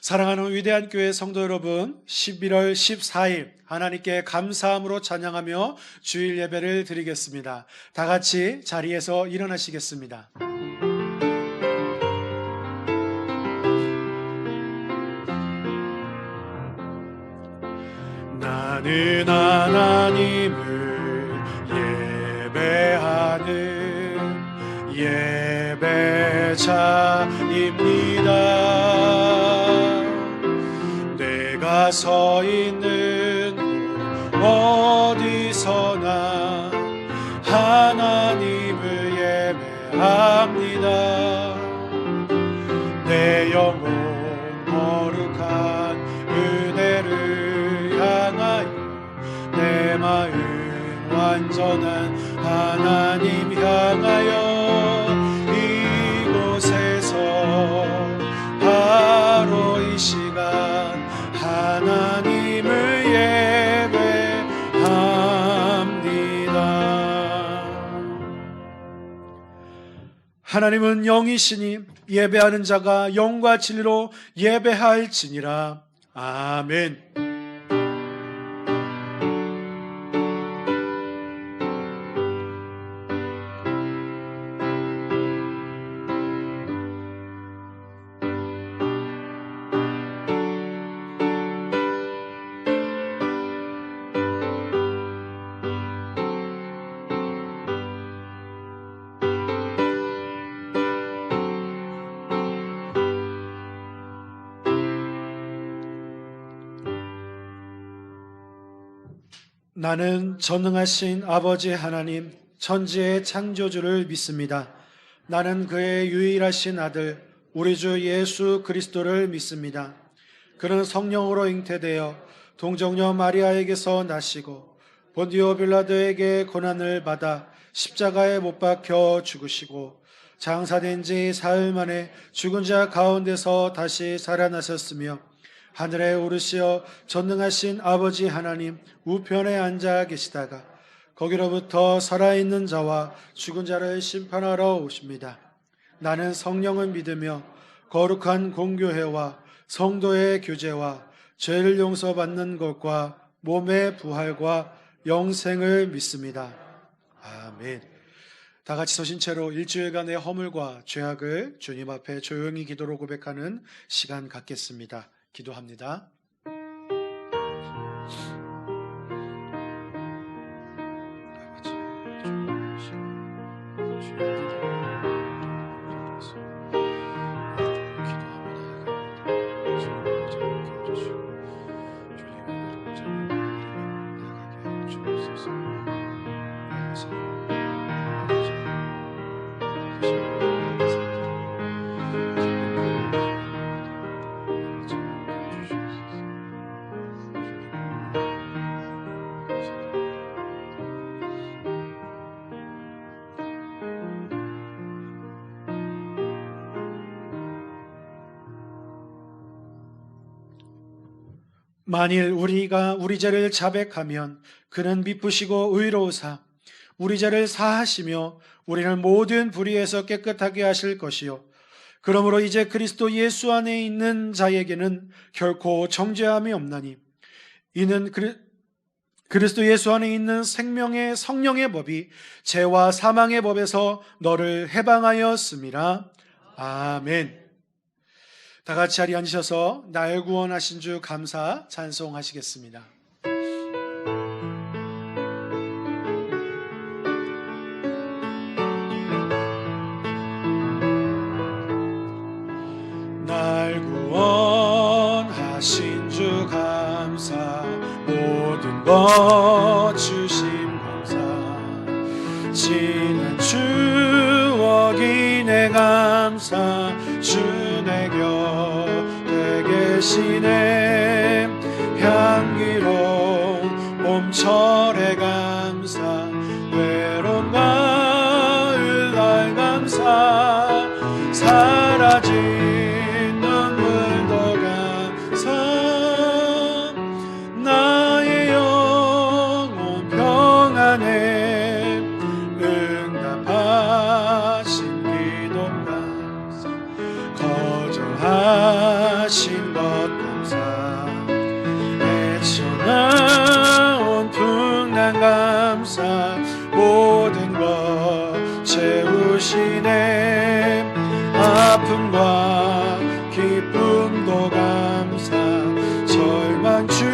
사랑하는 위대한 교회 성도 여러분, 11월 14일 하나님께 감사함으로 찬양하며 주일 예배를 드리겠습니다. 다 같이 자리에서 일어나시겠습니다. 나는 하나님을 예배하는 예배자입니다. 내가 서 있는 곳 어디서나 하나님을 예배합니다. 내 영혼 거룩한 은혜를 향하여 내 마음 완전한 하나님 향하여 이곳에서 바로 이 시간 하나님을 예배합니다. 하나님은 영이시니 예배하는 자가 영과 진리로 예배할지니라. 아멘. 나는 전능하신 아버지 하나님, 천지의 창조주를 믿습니다. 나는 그의 유일하신 아들, 우리 주 예수 그리스도를 믿습니다. 그는 성령으로 잉태되어 동정녀 마리아에게서 나시고 본디오 빌라도에게 고난을 받아 십자가에 못 박혀 죽으시고 장사된 지 사흘 만에 죽은 자 가운데서 다시 살아나셨으며 하늘에 오르시어 전능하신 아버지 하나님 우편에 앉아 계시다가 거기로부터 살아있는 자와 죽은 자를 심판하러 오십니다. 나는 성령을 믿으며 거룩한 공교회와 성도의 교제와 죄를 용서받는 것과 몸의 부활과 영생을 믿습니다. 아멘. 다 같이 서신 채로 일주일간의 허물과 죄악을 주님 앞에 조용히 기도로 고백하는 시간 갖겠습니다. 기도합니다. 만일 우리가 우리 죄를 자백하면 그는 미쁘시고 의로우사 우리 죄를 사하시며 우리를 모든 불의에서 깨끗하게 하실 것이요 그러므로 이제 그리스도 예수 안에 있는 자에게는 결코 정죄함이 없나니 이는 그리스도 예수 안에 있는 생명의 성령의 법이 죄와 사망의 법에서 너를 해방하였음이라. 아멘. 다 같이 자리에 앉으셔서 날 구원하신 주 감사 찬송하시겠습니다. 날 구원하신 주 감사 모든 것 주심 감사 지난 추억이 내 감사 주 내 곁에 계시네 향기로운 봄철의 감사 외로운 가을 날 감사 사라진 눈물도 감사 나의 영혼 평안에 응답하신 기도 감사 거절하신 주신 것 감사 헤쳐나온 풍랑 감사 모든 것 채우시네 아픔과 기쁨도 감사 절망 중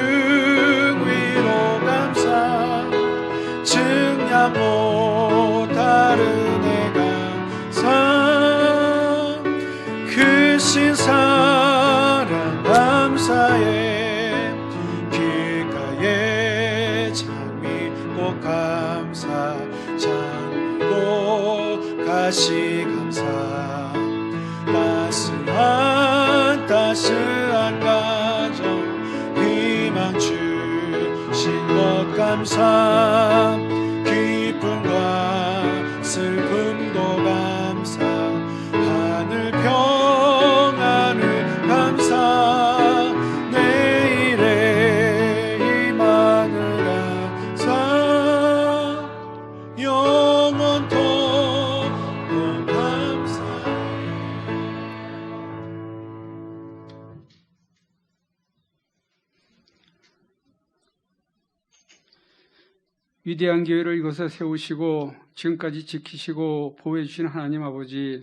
위로 감사 증량 못하는 애 감사 크신 사랑 감사해 길가에 장미꽃 감사 장미꽃 가시 감사 따스한 가정 희망 주신 것 감사 기쁨과 슬픔도 감사 하늘 평안을 감사 내일의 희망을 감사 영원토록 감사. 위대한 교회를 이곳에 세우시고 지금까지 지키시고 보호해 주신 하나님 아버지,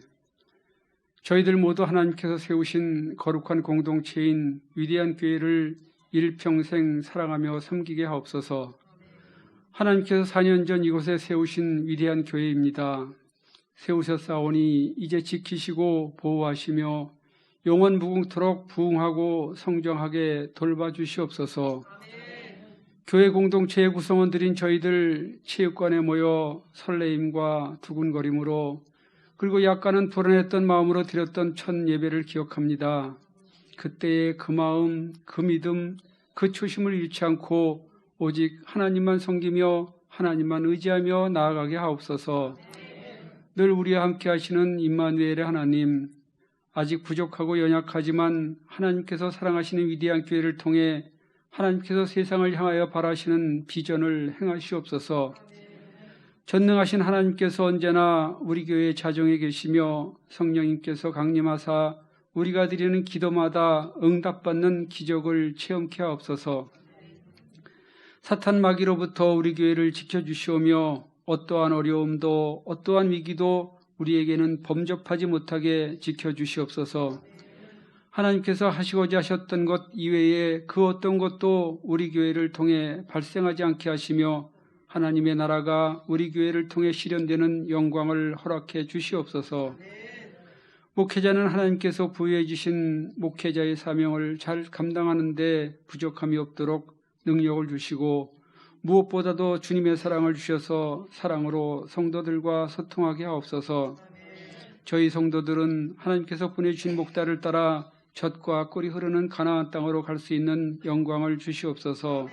저희들 모두 하나님께서 세우신 거룩한 공동체인 위대한 교회를 일평생 사랑하며 섬기게 하옵소서. 하나님께서 4년 전 이곳에 세우신 위대한 교회입니다. 세우셨사오니 이제 지키시고 보호하시며 영원 무궁토록 부흥하고 성장하게 돌봐주시옵소서. 교회 공동체의 구성원들인 저희들 체육관에 모여 설레임과 두근거림으로 그리고 약간은 불안했던 마음으로 드렸던 첫 예배를 기억합니다. 그때의 그 마음, 그 믿음, 그 초심을 잃지 않고 오직 하나님만 섬기며 하나님만 의지하며 나아가게 하옵소서. 늘 우리와 함께 하시는 임마누엘의 하나님, 아직 부족하고 연약하지만 하나님께서 사랑하시는 위대한 교회를 통해 하나님께서 세상을 향하여 바라시는 비전을 행하시옵소서. 전능하신 하나님께서 언제나 우리 교회의 자정에 계시며 성령님께서 강림하사 우리가 드리는 기도마다 응답받는 기적을 체험케 하옵소서. 사탄 마귀로부터 우리 교회를 지켜주시오며 어떠한 어려움도 어떠한 위기도 우리에게는 범접하지 못하게 지켜주시옵소서. 하나님께서 하시고자 하셨던 것 이외에 그 어떤 것도 우리 교회를 통해 발생하지 않게 하시며 하나님의 나라가 우리 교회를 통해 실현되는 영광을 허락해 주시옵소서. 목회자는 하나님께서 부여해 주신 목회자의 사명을 잘 감당하는 데 부족함이 없도록 능력을 주시고 무엇보다도 주님의 사랑을 주셔서 사랑으로 성도들과 소통하게 하옵소서. 저희 성도들은 하나님께서 보내주신 목달을 따라 젖과 꿀이 흐르는 가나안 땅으로 갈 수 있는 영광을 주시옵소서.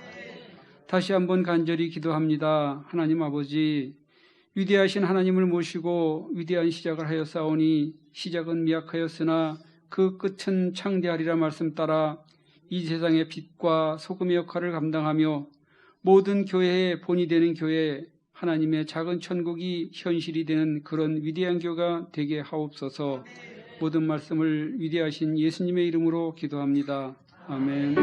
다시 한번 간절히 기도합니다. 하나님 아버지, 위대하신 하나님을 모시고 위대한 시작을 하였사오니 시작은 미약하였으나 그 끝은 창대하리라 말씀 따라 이 세상의 빛과 소금의 역할을 감당하며 모든 교회의 본이 되는 교회, 하나님의 작은 천국이 현실이 되는 그런 위대한 교회가 되게 하옵소서. 모든 말씀을 위대하신 예수님의 이름으로 기도합니다. 아멘.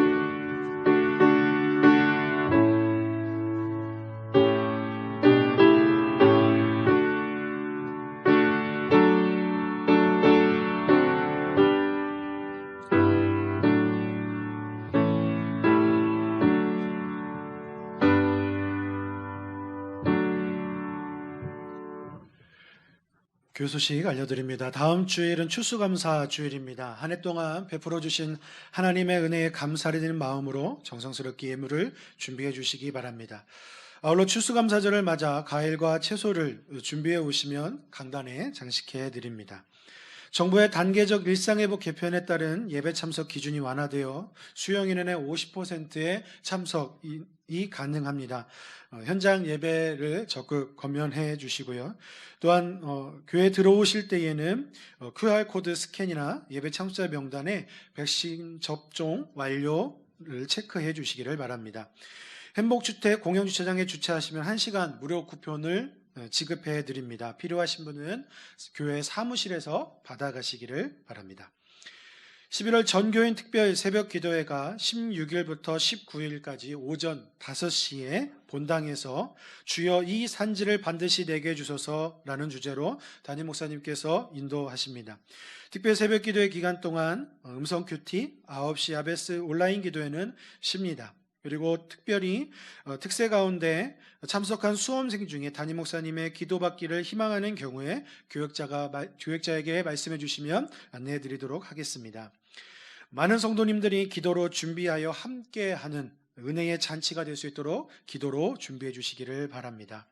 교회 소식 알려드립니다. 다음 주일은 추수감사 주일입니다. 한 해 동안 베풀어 주신 하나님의 은혜에 감사를 드리는 마음으로 정성스럽게 예물을 준비해 주시기 바랍니다. 아울러 추수감사절을 맞아 과일과 채소를 준비해 오시면 강단에 장식해 드립니다. 정부의 단계적 일상회복 개편에 따른 예배 참석 기준이 완화되어 수용인원의 50%의 참석이 가능합니다. 현장 예배를 적극 권면해 주시고요. 또한 교회 들어오실 때에는 QR코드 스캔이나 예배 참석자 명단에 백신 접종 완료를 체크해 주시기를 바랍니다. 행복주택 공영주차장에 주차하시면 1시간 무료 쿠폰을 지급해 드립니다. 필요하신 분은 교회 사무실에서 받아가시기를 바랍니다. 11월 전교인 특별 새벽 기도회가 16일부터 19일까지 오전 5시에 본당에서 주여 이 산지를 반드시 내게 주소서라는 주제로 담임 목사님께서 인도하십니다. 특별 새벽 기도회 기간 동안 음성 큐티, 9시 아베스 온라인 기도회는 쉽니다. 그리고 특별히 특세 가운데 참석한 수험생 중에 담임 목사님의 기도받기를 희망하는 경우에 교역자에게 말씀해 주시면 안내해 드리도록 하겠습니다. 많은 성도님들이 기도로 준비하여 함께하는 은혜의 잔치가 될 수 있도록 기도로 준비해 주시기를 바랍니다.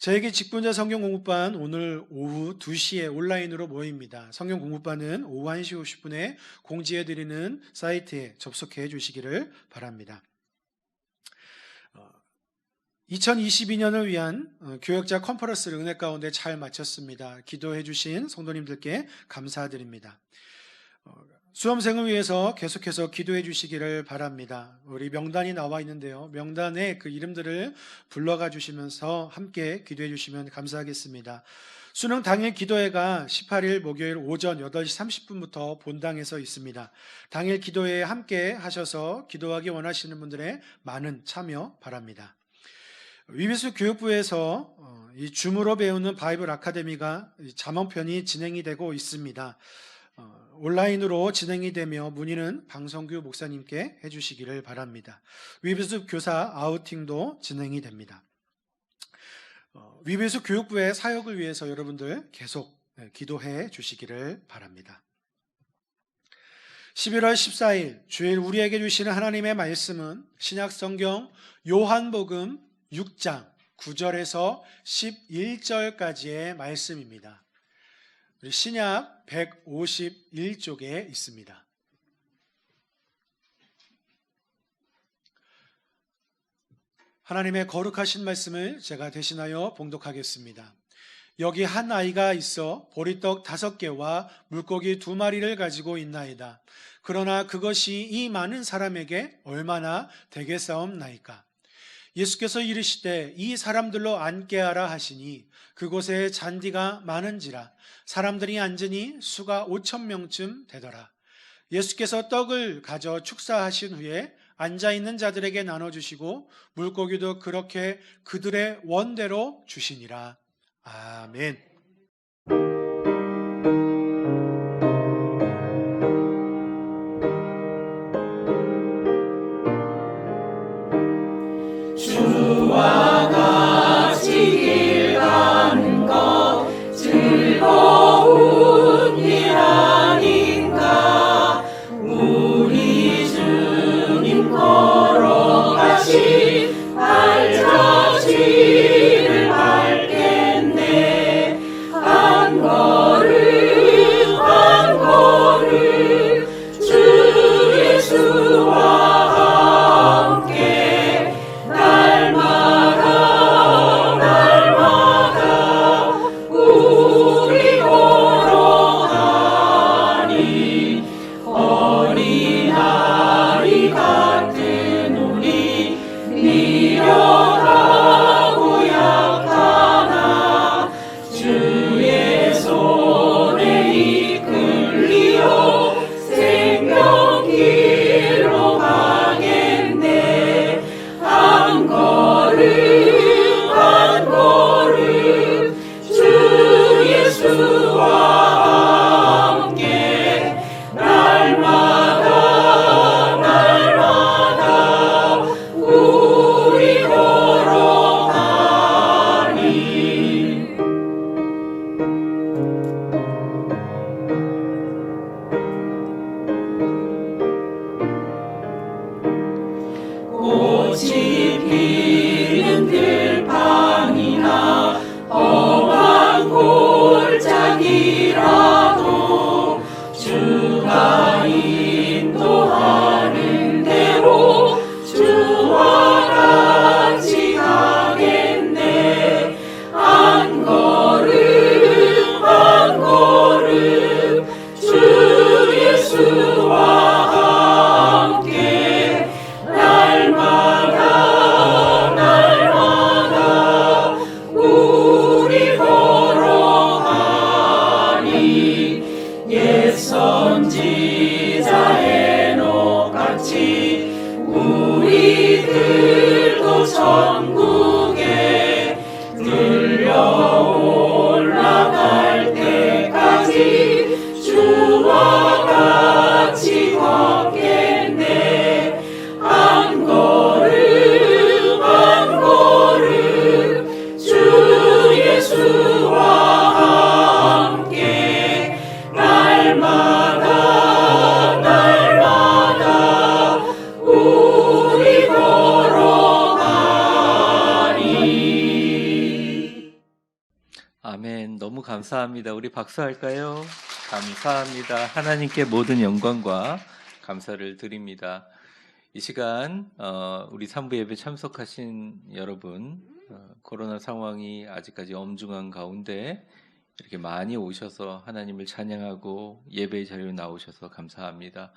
저에게 직분자 성경 공부반 오늘 오후 2시에 온라인으로 모입니다. 성경 공부반은 오후 1시 50분에 공지해 드리는 사이트에 접속해 주시기를 바랍니다. 2022년을 위한 교역자 컨퍼런스를 은혜 가운데 잘 마쳤습니다. 기도해 주신 성도님들께 감사드립니다. 수험생을 위해서 계속해서 기도해 주시기를 바랍니다. 우리 명단이 나와 있는데요. 명단에 그 이름들을 불러가 주시면서 함께 기도해 주시면 감사하겠습니다. 수능 당일 기도회가 18일 목요일 오전 8시 30분부터 본당에서 있습니다. 당일 기도회에 함께 하셔서 기도하기 원하시는 분들의 많은 참여 바랍니다. 위비스 교육부에서 이 줌으로 배우는 바이블 아카데미가 잠언편이 진행이 되고 있습니다. 온라인으로 진행이 되며 문의는 방성규 목사님께 해주시기를 바랍니다. 위비스 교사 아우팅도 진행이 됩니다. 위비스 교육부의 사역을 위해서 여러분들 계속 기도해 주시기를 바랍니다. 11월 14일 주일 우리에게 주시는 하나님의 말씀은 신약성경 요한복음 6장 9절에서 11절까지의 말씀입니다. 신약 151쪽에 있습니다. 하나님의 거룩하신 말씀을 제가 대신하여 봉독하겠습니다. 여기 한 아이가 있어 보리떡 5개와 물고기 2마리를 가지고 있나이다. 그러나 그것이 이 많은 사람에게 얼마나 되겠사옵나이까. 예수께서 이르시되 이 사람들로 앉게 하라 하시니 그곳에 잔디가 많은지라 사람들이 앉으니 수가 5,000명쯤 되더라. 예수께서 떡을 가져 축사하신 후에 앉아있는 자들에게 나눠주시고 물고기도 그렇게 그들의 원대로 주시니라. 아멘. 주와 같이 길 가는 것 즐거운 일 아닌가. 우리 주님 걸어가신 발자취를 밟겠네. 한 걸음 한 걸음 주 예수와 주와 함께 날마다 감사합니다. 우리 박수할까요? 감사합니다. 하나님께 모든 영광과 감사를 드립니다. 이 시간 우리 3부 예배 참석하신 여러분, 코로나 상황이 아직까지 엄중한 가운데 이렇게 많이 오셔서 하나님을 찬양하고 예배의 자리에 나오셔서 감사합니다.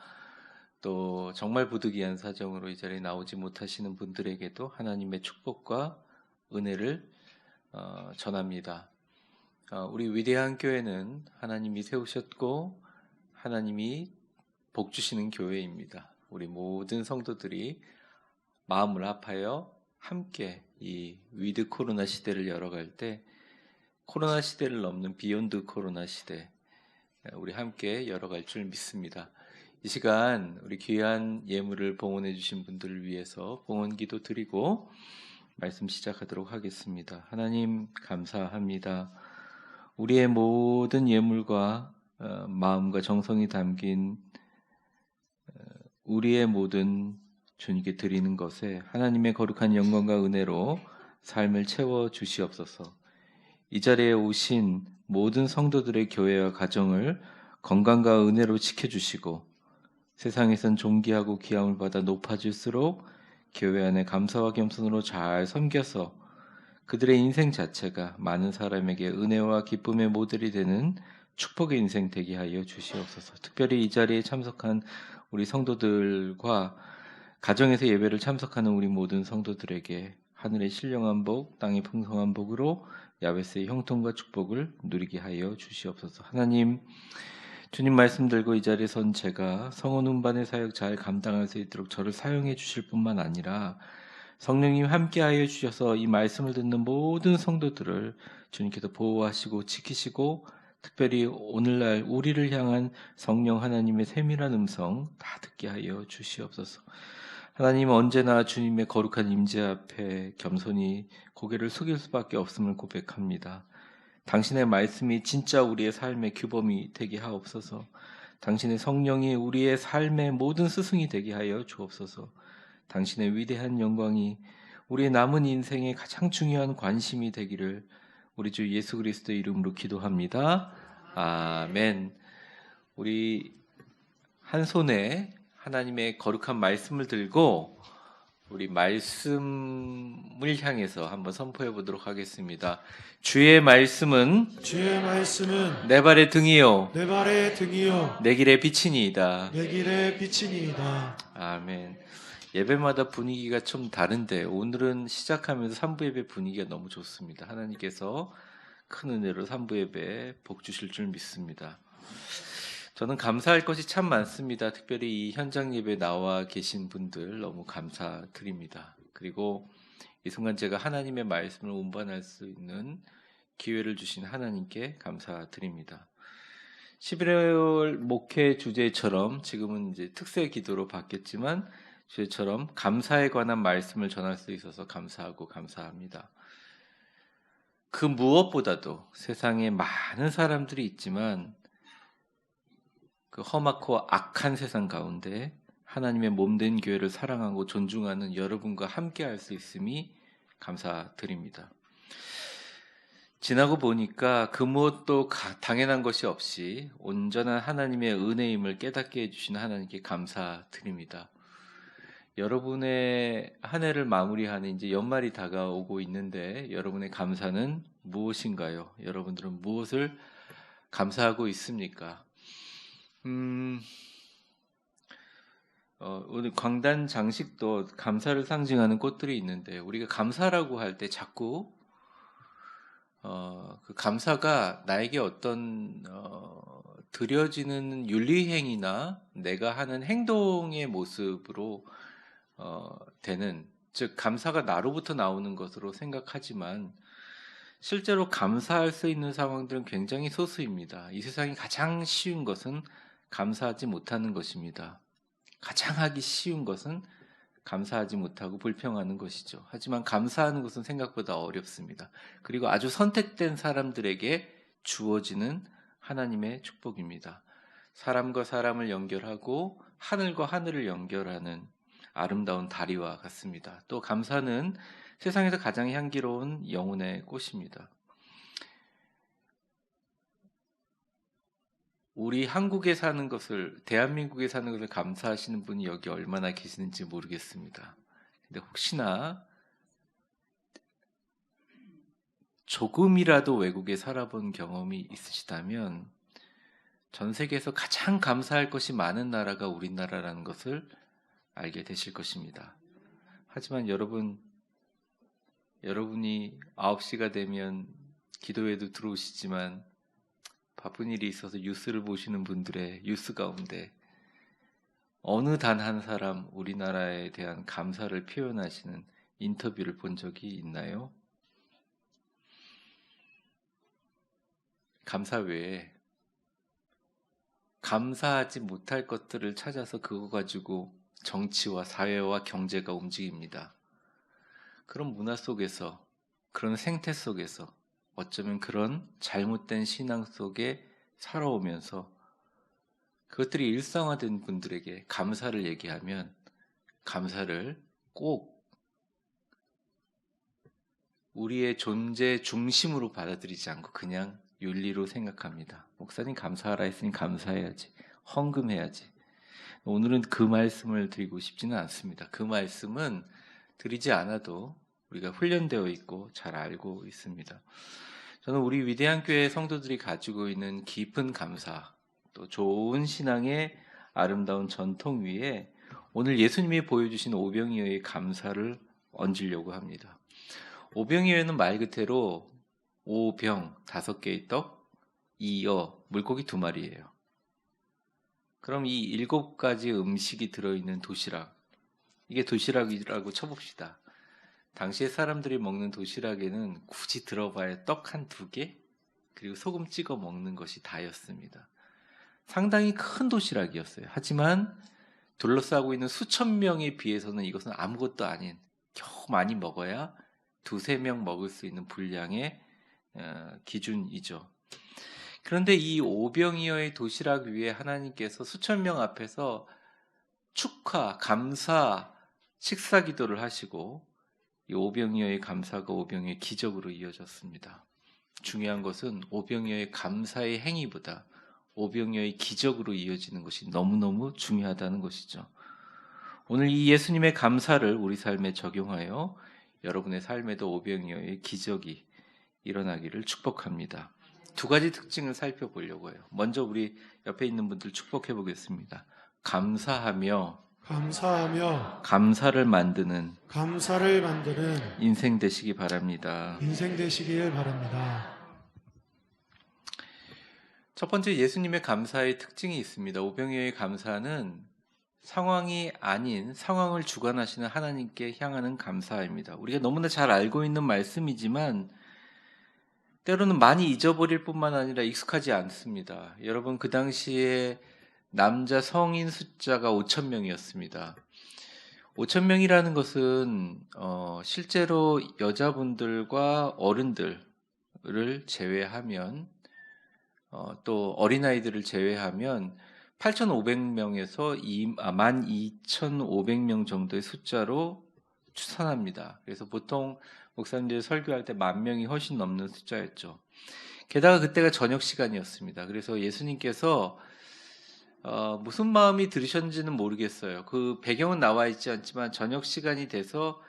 또 정말 부득이한 사정으로 이 자리에 나오지 못하시는 분들에게도 하나님의 축복과 은혜를 전합니다. 우리 위대한 교회는 하나님이 세우셨고 하나님이 복 주시는 교회입니다. 우리 모든 성도들이 마음을 합하여 함께 이 위드 코로나 시대를 열어갈 때 코로나 시대를 넘는 비욘드 코로나 시대 우리 함께 열어갈 줄 믿습니다. 이 시간 우리 귀한 예물을 봉헌해 주신 분들을 위해서 봉헌 기도 드리고 말씀 시작하도록 하겠습니다. 하나님 감사합니다. 우리의 모든 예물과 마음과 정성이 담긴 우리의 모든 주님께 드리는 것에 하나님의 거룩한 영광과 은혜로 삶을 채워 주시옵소서. 이 자리에 오신 모든 성도들의 교회와 가정을 건강과 은혜로 지켜주시고 세상에선 존귀하고 귀함을 받아 높아질수록 교회 안에 감사와 겸손으로 잘 섬겨서 그들의 인생 자체가 많은 사람에게 은혜와 기쁨의 모델이 되는 축복의 인생 되게 하여 주시옵소서. 특별히 이 자리에 참석한 우리 성도들과 가정에서 예배를 참석하는 우리 모든 성도들에게 하늘의 신령한 복, 땅의 풍성한 복으로 야베스의 형통과 축복을 누리게 하여 주시옵소서. 하나님, 주님 말씀 들고 이 자리에 선 제가 성원 운반의 사역 잘 감당할 수 있도록 저를 사용해 주실 뿐만 아니라 성령님 함께하여 주셔서 이 말씀을 듣는 모든 성도들을 주님께서 보호하시고 지키시고 특별히 오늘날 우리를 향한 성령 하나님의 세밀한 음성 다 듣게 하여 주시옵소서. 하나님 언제나 주님의 거룩한 임재 앞에 겸손히 고개를 숙일 수밖에 없음을 고백합니다. 당신의 말씀이 진짜 우리의 삶의 규범이 되게 하옵소서. 당신의 성령이 우리의 삶의 모든 스승이 되게 하여 주옵소서. 당신의 위대한 영광이 우리의 남은 인생의 가장 중요한 관심이 되기를 우리 주 예수 그리스도의 이름으로 기도합니다. 아멘. 우리 한 손에 하나님의 거룩한 말씀을 들고 우리 말씀을 향해서 한번 선포해 보도록 하겠습니다. 주의 말씀은 내 발의 등이요 내 발의 등이요 내 길의 빛이니이다. 내 길의 빛이니이다. 아멘. 예배마다 분위기가 좀 다른데 오늘은 시작하면서 3부 예배 분위기가 너무 좋습니다. 하나님께서 큰 은혜로 3부 예배 복 주실 줄 믿습니다. 저는 감사할 것이 참 많습니다. 특별히 이 현장 예배 나와 계신 분들 너무 감사드립니다. 그리고 이 순간 제가 하나님의 말씀을 운반할 수 있는 기회를 주신 하나님께 감사드립니다. 11월 목회 주제처럼 지금은 이제 특세 기도로 바뀌었지만 주제처럼 감사에 관한 말씀을 전할 수 있어서 감사하고 감사합니다. 그 무엇보다도 세상에 많은 사람들이 있지만 그 험악고 악한 세상 가운데 하나님의 몸된 교회를 사랑하고 존중하는 여러분과 함께 할 수 있음이 감사드립니다. 지나고 보니까 그 무엇도 당연한 것이 없이 온전한 하나님의 은혜임을 깨닫게 해주신 하나님께 감사드립니다. 여러분의 한 해를 마무리하는 이제 연말이 다가오고 있는데 여러분의 감사는 무엇인가요? 여러분들은 무엇을 감사하고 있습니까? 오늘 광단 장식도 감사를 상징하는 꽃들이 있는데 우리가 감사라고 할 때 자꾸 그 감사가 나에게 어떤 드려지는 윤리행위나 내가 하는 행동의 모습으로 되는, 즉 감사가 나로부터 나오는 것으로 생각하지만 실제로 감사할 수 있는 상황들은 굉장히 소수입니다. 이 세상이 가장 쉬운 것은 감사하지 못하는 것입니다. 가장 하기 쉬운 것은 감사하지 못하고 불평하는 것이죠. 하지만 감사하는 것은 생각보다 어렵습니다. 그리고 아주 선택된 사람들에게 주어지는 하나님의 축복입니다. 사람과 사람을 연결하고 하늘과 하늘을 연결하는 아름다운 다리와 같습니다. 또 감사는 세상에서 가장 향기로운 영혼의 꽃입니다. 우리 한국에 사는 것을, 대한민국에 사는 것을 감사하시는 분이 여기 얼마나 계시는지 모르겠습니다. 근데 혹시나 조금이라도 외국에 살아본 경험이 있으시다면 전 세계에서 가장 감사할 것이 많은 나라가 우리나라라는 것을 알게 되실 것입니다. 하지만 여러분이 9시가 되면 기도회도 들어오시지만 바쁜 일이 있어서 뉴스를 보시는 분들의 뉴스 가운데 어느 단 한 사람 우리나라에 대한 감사를 표현하시는 인터뷰를 본 적이 있나요? 감사 외에 감사하지 못할 것들을 찾아서 그거 가지고 정치와 사회와 경제가 움직입니다. 그런 문화 속에서, 그런 생태 속에서 어쩌면 그런 잘못된 신앙 속에 살아오면서 그것들이 일상화된 분들에게 감사를 얘기하면 감사를 꼭 우리의 존재 중심으로 받아들이지 않고 그냥 윤리로 생각합니다. 목사님 감사하라 했으니 감사해야지, 헌금해야지. 오늘은 그 말씀을 드리고 싶지는 않습니다. 그 말씀은 드리지 않아도 우리가 훈련되어 있고 잘 알고 있습니다. 저는 우리 위대한 교회 성도들이 가지고 있는 깊은 감사, 또 좋은 신앙의 아름다운 전통 위에 오늘 예수님이 보여주신 오병이어의 감사를 얹으려고 합니다. 오병이어는 말 그대로 오병 5개의 떡, 이어 물고기 2마리예요. 그럼 이 7가지 음식이 들어있는 도시락, 이게 도시락이라고 쳐봅시다. 당시에 사람들이 먹는 도시락에는 굳이 들어봐야 떡 한 2개, 그리고 소금 찍어 먹는 것이 다였습니다. 상당히 큰 도시락이었어요. 하지만 둘러싸고 있는 수천 명에 비해서는 이것은 아무것도 아닌, 겨우 많이 먹어야 2-3명 먹을 수 있는 분량의 기준이죠. 그런데 이 오병이어의 도시락 위에 하나님께서 수천 명 앞에서 축하, 감사, 식사 기도를 하시고 이 오병이어의 감사가 오병이어의 기적으로 이어졌습니다. 중요한 것은 오병이어의 감사의 행위보다 오병이어의 기적으로 이어지는 것이 너무너무 중요하다는 것이죠. 오늘 이 예수님의 감사를 우리 삶에 적용하여 여러분의 삶에도 오병이어의 기적이 일어나기를 축복합니다. 2가지 특징을 살펴보려고 해요. 먼저 우리 옆에 있는 분들 축복해 보겠습니다. 감사하며 감사를 만드는 인생 되시기 바랍니다. 인생 되시길 바랍니다. 첫 번째, 예수님의 감사의 특징이 있습니다. 오병이어의 감사는 상황이 아닌 상황을 주관하시는 하나님께 향하는 감사입니다. 우리가 너무나 잘 알고 있는 말씀이지만 때로는 많이 잊어버릴 뿐만 아니라 익숙하지 않습니다. 여러분, 그 당시에 남자 성인 숫자가 5,000명이었습니다. 5,000명이라는 것은 실제로 여자분들과 어른들을 제외하면 또 어린아이들을 제외하면 8,500명에서 12,500명 정도의 숫자로 추산합니다. 그래서 보통 목사님들이 설교할 때 10,000명이 훨씬 넘는 숫자였죠. 게다가 그때가 저녁 시간이었습니다. 그래서 예수님께서 무슨 마음이 들으셨는지는 모르겠어요. 그 배경은 나와 있지 않지만 저녁 시간이 돼서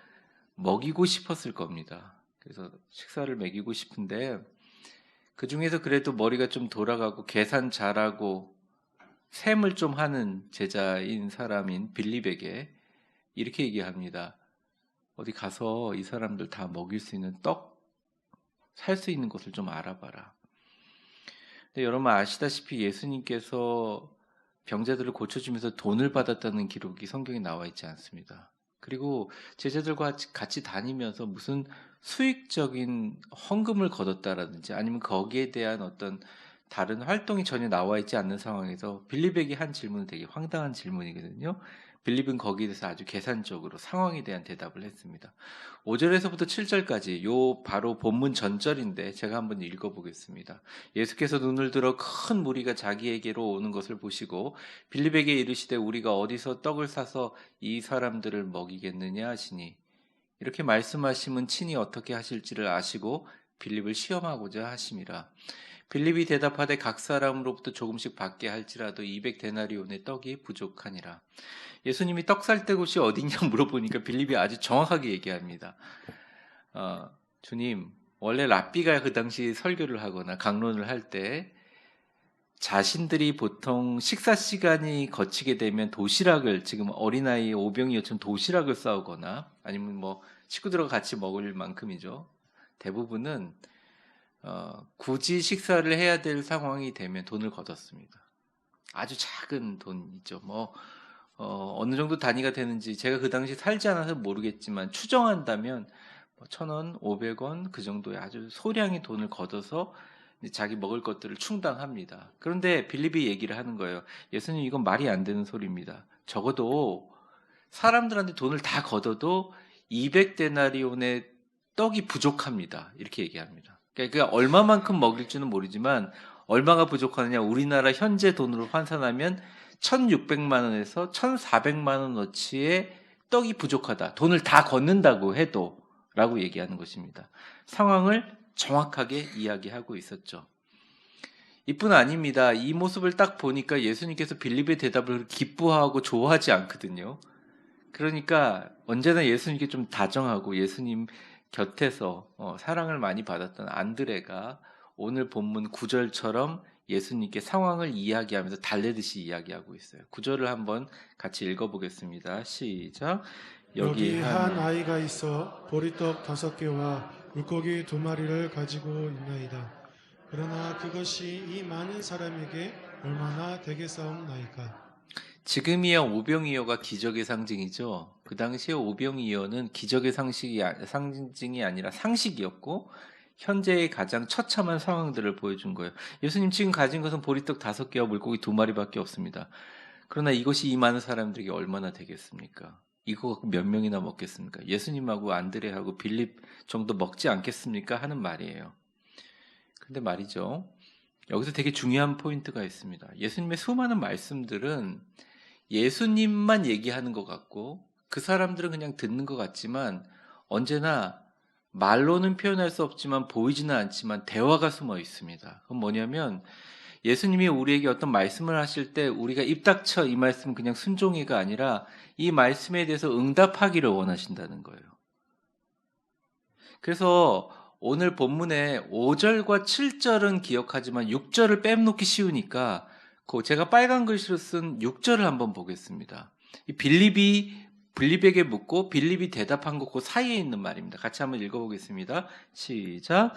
먹이고 싶었을 겁니다. 그래서 식사를 먹이고 싶은데 그 중에서 그래도 머리가 좀 돌아가고 계산 잘하고 셈을 좀 하는 제자인 사람인 빌립에게 이렇게 얘기합니다. 어디 가서 이 사람들 다 먹일 수 있는 떡, 살 수 있는 곳을 좀 알아봐라. 근데 여러분 아시다시피 예수님께서 병자들을 고쳐주면서 돈을 받았다는 기록이 성경에 나와 있지 않습니다. 그리고 제자들과 같이 다니면서 무슨 수익적인 헌금을 거뒀다라든지 아니면 거기에 대한 어떤 다른 활동이 전혀 나와 있지 않는 상황에서 빌립에게 한 질문은 되게 황당한 질문이거든요. 빌립은 거기에 대해서 아주 계산적으로 상황에 대한 대답을 했습니다. 5절에서부터 7절까지 요 바로 본문 전절인데 제가 한번 읽어보겠습니다. 예수께서 눈을 들어 큰 무리가 자기에게로 오는 것을 보시고 빌립에게 이르시되 우리가 어디서 떡을 사서 이 사람들을 먹이겠느냐 하시니 이렇게 말씀하시면 친히 어떻게 하실지를 아시고 빌립을 시험하고자 하심이라. 빌립이 대답하되 각 사람으로부터 조금씩 받게 할지라도 200데나리온의 떡이 부족하니라. 예수님이 떡 살 곳이 어디냐 물어보니까 빌립이 아주 정확하게 얘기합니다. 주님, 원래 랍비가 그 당시 설교를 하거나 강론을 할 때 자신들이 보통 식사 시간이 거치게 되면 도시락을, 지금 어린아이 오병이어처럼 도시락을 싸우거나 아니면 뭐 식구들과 같이 먹을 만큼이죠. 대부분은 굳이 식사를 해야 될 상황이 되면 돈을 걷었습니다. 아주 작은 돈이죠. 뭐 어느 정도 단위가 되는지 제가 그 당시 살지 않아서 모르겠지만 추정한다면 1,000원, 500원 그 정도의 아주 소량의 돈을 걷어서 자기 먹을 것들을 충당합니다. 그런데 빌립이 얘기를 하는 거예요. 예수님, 이건 말이 안 되는 소리입니다. 적어도 사람들한테 돈을 다 걷어도 200데나리온의 떡이 부족합니다. 이렇게 얘기합니다. 그러니까 얼마만큼 먹일지는 모르지만 얼마가 부족하느냐, 우리나라 현재 돈으로 환산하면 1,600만 원에서 1,400만 원어치의 떡이 부족하다. 돈을 다 걷는다고 해도 라고 얘기하는 것입니다. 상황을 정확하게 이야기하고 있었죠. 이뿐 아닙니다. 이 모습을 딱 보니까 예수님께서 빌립의 대답을 기뻐하고 좋아하지 않거든요. 그러니까 언제나 예수님께 좀 다정하고 예수님 곁에서 사랑을 많이 받았던 안드레가 오늘 본문 9절처럼 예수님께 상황을 이야기하면서 달래듯이 이야기하고 있어요. 9절을 한번 같이 읽어보겠습니다. 시작. 여기 한 아이가 있어 보리떡 5개와 물고기 2마리를 가지고 있나이다. 그러나 그것이 이 많은 사람에게 얼마나 되겠사옵나이까. 지금이야 오병이어가 기적의 상징이죠. 그 당시에 오병이어는 기적의 상징이 아니라 상식이었고 현재의 가장 처참한 상황들을 보여준 거예요. 예수님 지금 가진 것은 보리떡 5개와 물고기 2마리밖에 없습니다. 그러나 이것이 이 많은 사람들에게 얼마나 되겠습니까? 이거 갖고 몇 명이나 먹겠습니까? 예수님하고 안드레하고 빌립 정도 먹지 않겠습니까? 하는 말이에요. 근데 말이죠. 여기서 되게 중요한 포인트가 있습니다. 예수님의 수많은 말씀들은 예수님만 얘기하는 것 같고 그 사람들은 그냥 듣는 것 같지만 언제나 말로는 표현할 수 없지만 보이지는 않지만 대화가 숨어 있습니다. 그건 뭐냐면 예수님이 우리에게 어떤 말씀을 하실 때 우리가 입 닥쳐 이 말씀 그냥 순종이가 아니라 이 말씀에 대해서 응답하기를 원하신다는 거예요. 그래서 오늘 본문의 5절과 7절은 기억하지만 6절을 빼놓기 쉬우니까 제가 빨간 글씨로 쓴 6절을 한번 보겠습니다. 이 빌립에게 묻고 빌립이 대답한 것 그 사이에 있는 말입니다. 같이 한번 읽어보겠습니다. 시작.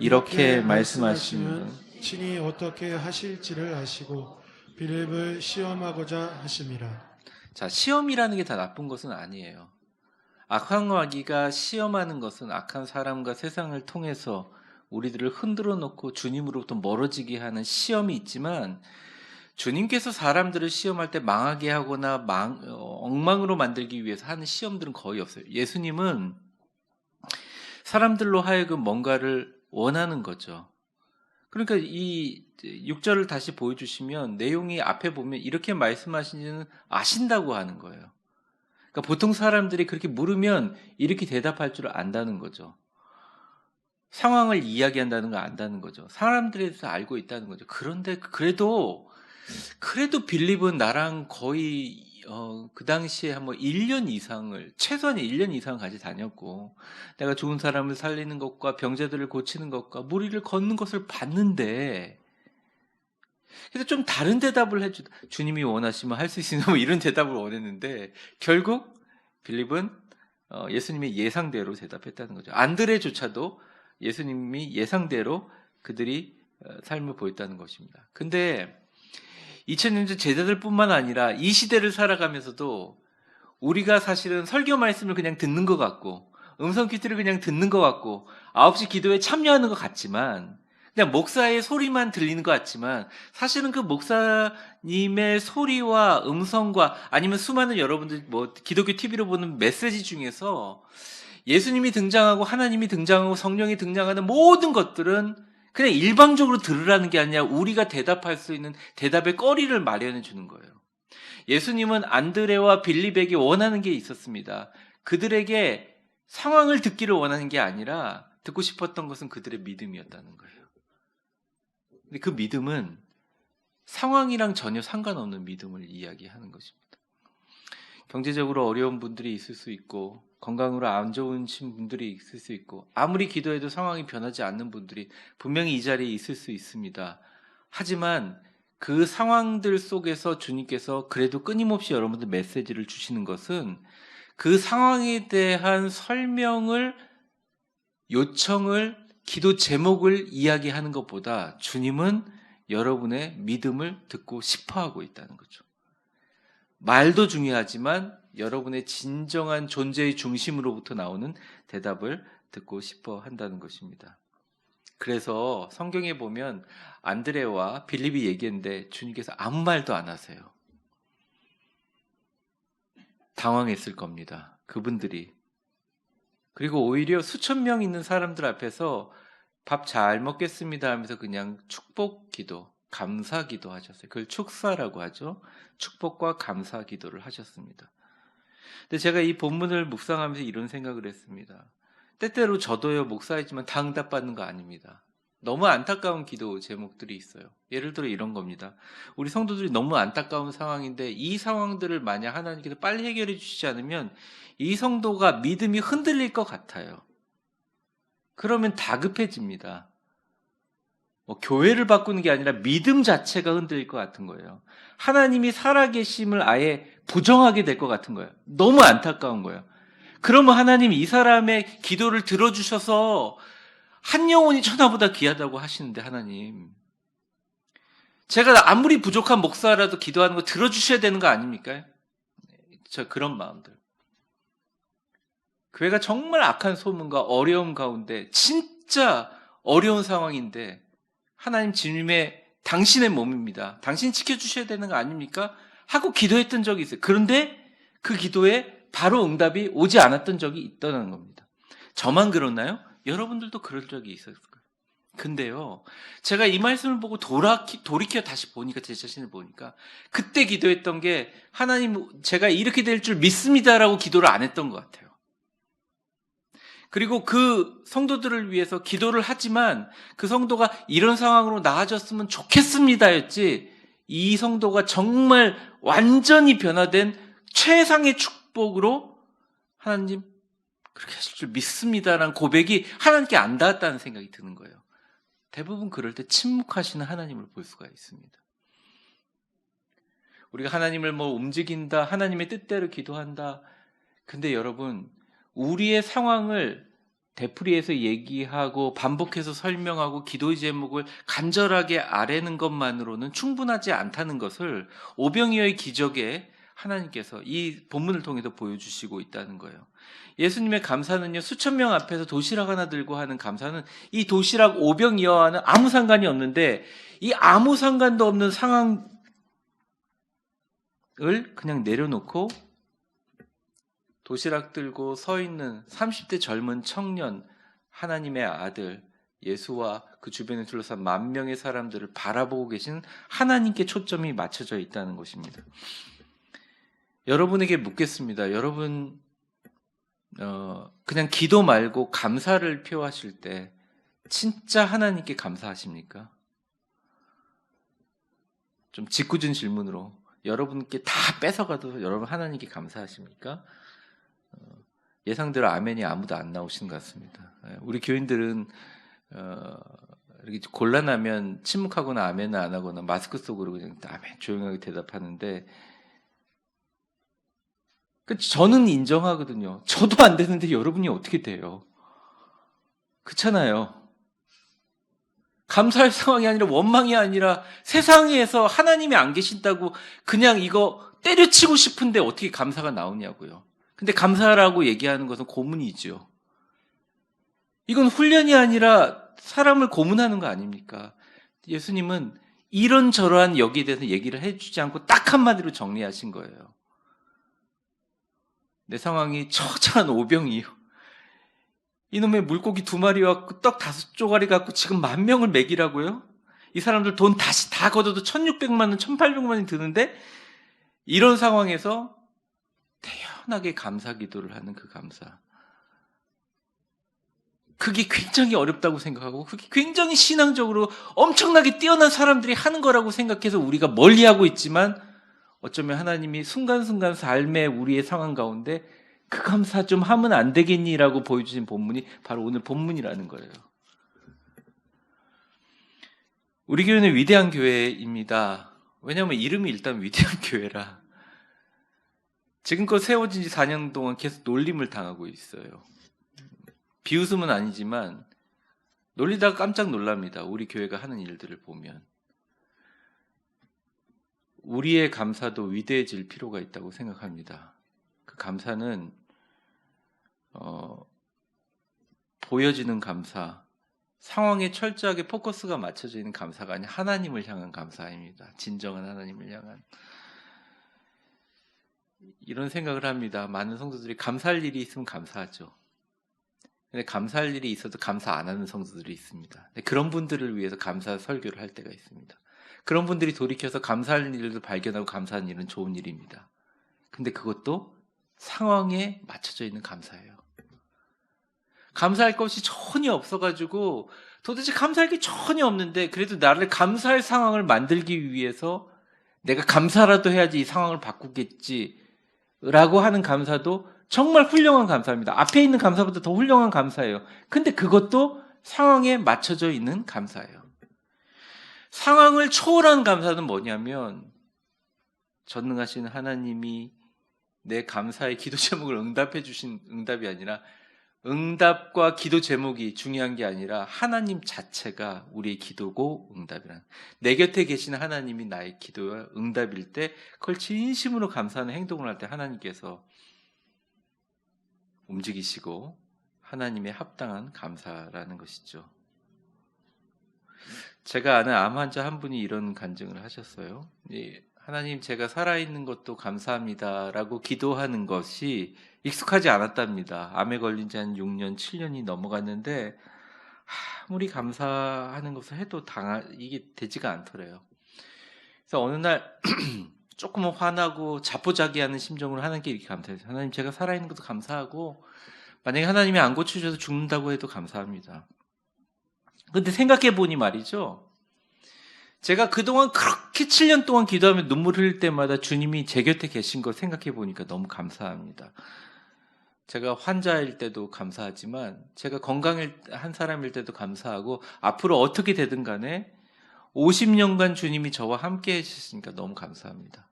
이렇게 말씀하시면 친히 어떻게 하실지를 아시고 빌립을 시험하고자 하심이라. 자, 시험이라는 게 다 나쁜 것은 아니에요. 악한 마귀가 시험하는 것은 악한 사람과 세상을 통해서 우리들을 흔들어 놓고 주님으로부터 멀어지게 하는 시험이 있지만 주님께서 사람들을 시험할 때 망하게 하거나 엉망으로 만들기 위해서 하는 시험들은 거의 없어요. 예수님은 사람들로 하여금 뭔가를 원하는 거죠. 그러니까 이 6절을 다시 보여주시면 내용이 앞에 보면 이렇게 말씀하시는 아신다고 하는 거예요. 그러니까 보통 사람들이 그렇게 물으면 이렇게 대답할 줄 안다는 거죠. 상황을 이야기한다는 걸 안다는 거죠. 사람들에 대해서 알고 있다는 거죠. 그런데 그래도 빌립은 나랑 거의 그 당시에 한 1년 이상을 최소한 1년 이상 같이 다녔고 내가 좋은 사람을 살리는 것과 병자들을 고치는 것과 무리를 걷는 것을 봤는데 그래서 좀 다른 대답을 해주다. 주님이 원하시면 할 수 있으면 뭐 이런 대답을 원했는데 결국 빌립은 예수님의 예상대로 대답했다는 거죠. 안드레조차도 예수님이 예상대로 그들이 삶을 보였다는 것입니다. 근데 2000년째 제자들뿐만 아니라 이 시대를 살아가면서도 우리가 사실은 설교 말씀을 그냥 듣는 것 같고 음성 퀴즈를 그냥 듣는 것 같고 9시 기도에 참여하는 것 같지만 그냥 목사의 소리만 들리는 것 같지만 사실은 그 목사님의 소리와 음성과 아니면 수많은 여러분들 뭐 기독교 TV로 보는 메시지 중에서 예수님이 등장하고 하나님이 등장하고 성령이 등장하는 모든 것들은 그냥 일방적으로 들으라는 게 아니라 우리가 대답할 수 있는 대답의 거리를 마련해 주는 거예요. 예수님은 안드레와 빌립에게 원하는 게 있었습니다. 그들에게 상황을 듣기를 원하는 게 아니라 듣고 싶었던 것은 그들의 믿음이었다는 거예요. 근데 그 믿음은 상황이랑 전혀 상관없는 믿음을 이야기하는 것입니다. 경제적으로 어려운 분들이 있을 수 있고 건강으로 안 좋으신 분들이 있을 수 있고 아무리 기도해도 상황이 변하지 않는 분들이 분명히 이 자리에 있을 수 있습니다. 하지만 그 상황들 속에서 주님께서 그래도 끊임없이 여러분들 메시지를 주시는 것은 그 상황에 대한 설명을, 요청을, 기도 제목을 이야기하는 것보다 주님은 여러분의 믿음을 듣고 싶어 하고 있다는 거죠. 말도 중요하지만 여러분의 진정한 존재의 중심으로부터 나오는 대답을 듣고 싶어 한다는 것입니다. 그래서 성경에 보면 안드레와 빌립이 얘기했는데 주님께서 아무 말도 안 하세요. 당황했을 겁니다. 그분들이. 그리고 오히려 수천 명 있는 사람들 앞에서 밥 잘 먹겠습니다 하면서 그냥 축복 기도, 감사 기도 하셨어요. 그걸 축사라고 하죠. 축복과 감사 기도를 하셨습니다. 근데 제가 이 본문을 묵상하면서 이런 생각을 했습니다. 때때로 저도요, 목사이지만 다 응답받는 거 아닙니다. 너무 안타까운 기도 제목들이 있어요. 예를 들어 이런 겁니다. 우리 성도들이 너무 안타까운 상황인데 이 상황들을 만약 하나님께서 빨리 해결해 주시지 않으면 이 성도가 믿음이 흔들릴 것 같아요. 그러면 다급해집니다. 교회를 바꾸는 게 아니라 믿음 자체가 흔들릴 것 같은 거예요. 하나님이 살아계심을 아예 부정하게 될 것 같은 거예요. 너무 안타까운 거예요. 그러면 하나님이 이 사람의 기도를 들어주셔서 한 영혼이 천하보다 귀하다고 하시는데 하나님, 제가 아무리 부족한 목사라도 기도하는 거 들어주셔야 되는 거 아닙니까? 저 그런 마음들. 교회가 정말 악한 소문과 어려움 가운데 진짜 어려운 상황인데 하나님 주님의 당신의 몸입니다. 당신 지켜주셔야 되는 거 아닙니까? 하고 기도했던 적이 있어요. 그런데 그 기도에 바로 응답이 오지 않았던 적이 있다는 겁니다. 저만 그러나요? 여러분들도 그럴 적이 있었을 거예요. 근데요, 제가 이 말씀을 보고 돌이켜 다시 보니까, 제 자신을 보니까 그때 기도했던 게 하나님 제가 이렇게 될 줄 믿습니다라고 기도를 안 했던 것 같아요. 그리고 그 성도들을 위해서 기도를 하지만 그 성도가 이런 상황으로 나아졌으면 좋겠습니다였지, 이 성도가 정말 완전히 변화된 최상의 축복으로 하나님 그렇게 하실 줄 믿습니다라는 고백이 하나님께 안 닿았다는 생각이 드는 거예요. 대부분 그럴 때 침묵하시는 하나님을 볼 수가 있습니다. 우리가 하나님을 움직인다, 하나님의 뜻대로 기도한다. 근데 여러분, 우리의 상황을 되풀이해서 얘기하고 반복해서 설명하고 기도의 제목을 간절하게 아뢰는 것만으로는 충분하지 않다는 것을 오병이어의 기적에 하나님께서 이 본문을 통해서 보여주시고 있다는 거예요. 예수님의 감사는요, 수천 명 앞에서 도시락 하나 들고 하는 감사는 이 도시락 오병이어와는 아무 상관이 없는데, 이 아무 상관도 없는 상황을 그냥 내려놓고 도시락 들고 서 있는 30대 젊은 청년, 하나님의 아들 예수와 그 주변에 둘러싼 만 명의 사람들을 바라보고 계신 하나님께 초점이 맞춰져 있다는 것입니다. 여러분에게 묻겠습니다. 여러분 그냥 기도 말고 감사를 표하실 때 진짜 하나님께 감사하십니까? 좀 짓궂은 질문으로, 여러분께 다 뺏어가도 여러분 하나님께 감사하십니까? 예상대로 아멘이 아무도 안 나오시는 것 같습니다. 우리 교인들은 이렇게 곤란하면 침묵하거나 아멘을 안 하거나 마스크 속으로 그냥 아멘 조용하게 대답하는데, 저는 인정하거든요. 저도 안 되는데 여러분이 어떻게 돼요? 그렇잖아요. 감사할 상황이 아니라 원망이 아니라 세상에서 하나님이 안 계신다고 그냥 이거 때려치고 싶은데 어떻게 감사가 나오냐고요. 근데 감사라고 얘기하는 것은 고문이죠. 이건 훈련이 아니라 사람을 고문하는 거 아닙니까? 예수님은 이런저러한 여기에 대해서 얘기를 해주지 않고 딱 한마디로 정리하신 거예요. 내 상황이 처절한 오병이요. 이놈의 물고기 2마리 갖고 떡 5조가리 갖고 지금 10,000명을 먹이라고요? 이 사람들 돈 다시 다 걷어도 1,600만 원, 1,800만 원이 드는데, 이런 상황에서 태연하게 감사 기도를 하는 그 감사. 그게 굉장히 어렵다고 생각하고 그게 굉장히 신앙적으로 엄청나게 뛰어난 사람들이 하는 거라고 생각해서 우리가 멀리하고 있지만 어쩌면 하나님이 순간순간 삶의 우리의 상황 가운데 그 감사 좀 하면 안 되겠니라고 보여주신 본문이 바로 오늘 본문이라는 거예요. 우리 교회는 위대한 교회입니다. 왜냐하면 이름이 일단 위대한 교회라. 지금껏 세워진 지 4년 동안 계속 놀림을 당하고 있어요. 비웃음은 아니지만 놀리다가 깜짝 놀랍니다. 우리 교회가 하는 일들을 보면. 우리의 감사도 위대해질 필요가 있다고 생각합니다. 그 감사는 보여지는 감사, 상황에 철저하게 포커스가 맞춰져 있는 감사가 아니라 하나님을 향한 감사입니다. 진정한 하나님을 향한. 이런 생각을 합니다. 많은 성도들이 감사할 일이 있으면 감사하죠. 근데 감사할 일이 있어도 감사 안 하는 성도들이 있습니다. 그런 분들을 위해서 감사 설교를 할 때가 있습니다. 그런 분들이 돌이켜서 감사할 일을 발견하고 감사하는 일은 좋은 일입니다. 근데 그것도 상황에 맞춰져 있는 감사예요. 감사할 것이 전혀 없어가지고 도대체 감사할 게 전혀 없는데 그래도 나를 감사할 상황을 만들기 위해서 내가 감사라도 해야지 이 상황을 바꾸겠지라고 하는 감사도 정말 훌륭한 감사입니다. 앞에 있는 감사보다 더 훌륭한 감사예요. 근데 그것도 상황에 맞춰져 있는 감사예요. 상황을 초월한 감사는 뭐냐면 전능하신 하나님이 내 감사의 기도 제목을 응답해 주신 응답이 아니라 응답과 기도 제목이 중요한 게 아니라 하나님 자체가 우리의 기도고 응답이란. 내 곁에 계신 하나님이 나의 기도와 응답일 때 그걸 진심으로 감사하는 행동을 할 때 하나님께서 움직이시고 하나님의 합당한 감사라는 것이죠. 제가 아는 암 환자 한 분이 이런 간증을 하셨어요. 하나님, 제가 살아있는 것도 감사합니다라고 기도하는 것이 익숙하지 않았답니다. 암에 걸린 지 한 6년, 7년이 넘어갔는데 아무리 감사하는 것을 해도 이게 되지가 않더래요. 그래서 어느 날 조금 화나고 자포자기하는 심정으로 하나님께 이렇게 감사했어요. 하나님, 제가 살아있는 것도 감사하고 만약에 하나님이 안 고쳐주셔서 죽는다고 해도 감사합니다. 근데 생각해보니 말이죠. 제가 그동안 그렇게 7년 동안 기도하며 눈물 흘릴 때마다 주님이 제 곁에 계신 걸 생각해보니까 너무 감사합니다. 제가 환자일 때도 감사하지만 제가 건강한 사람일 때도 감사하고 앞으로 어떻게 되든 간에 50년간 주님이 저와 함께 해주시니까 너무 감사합니다.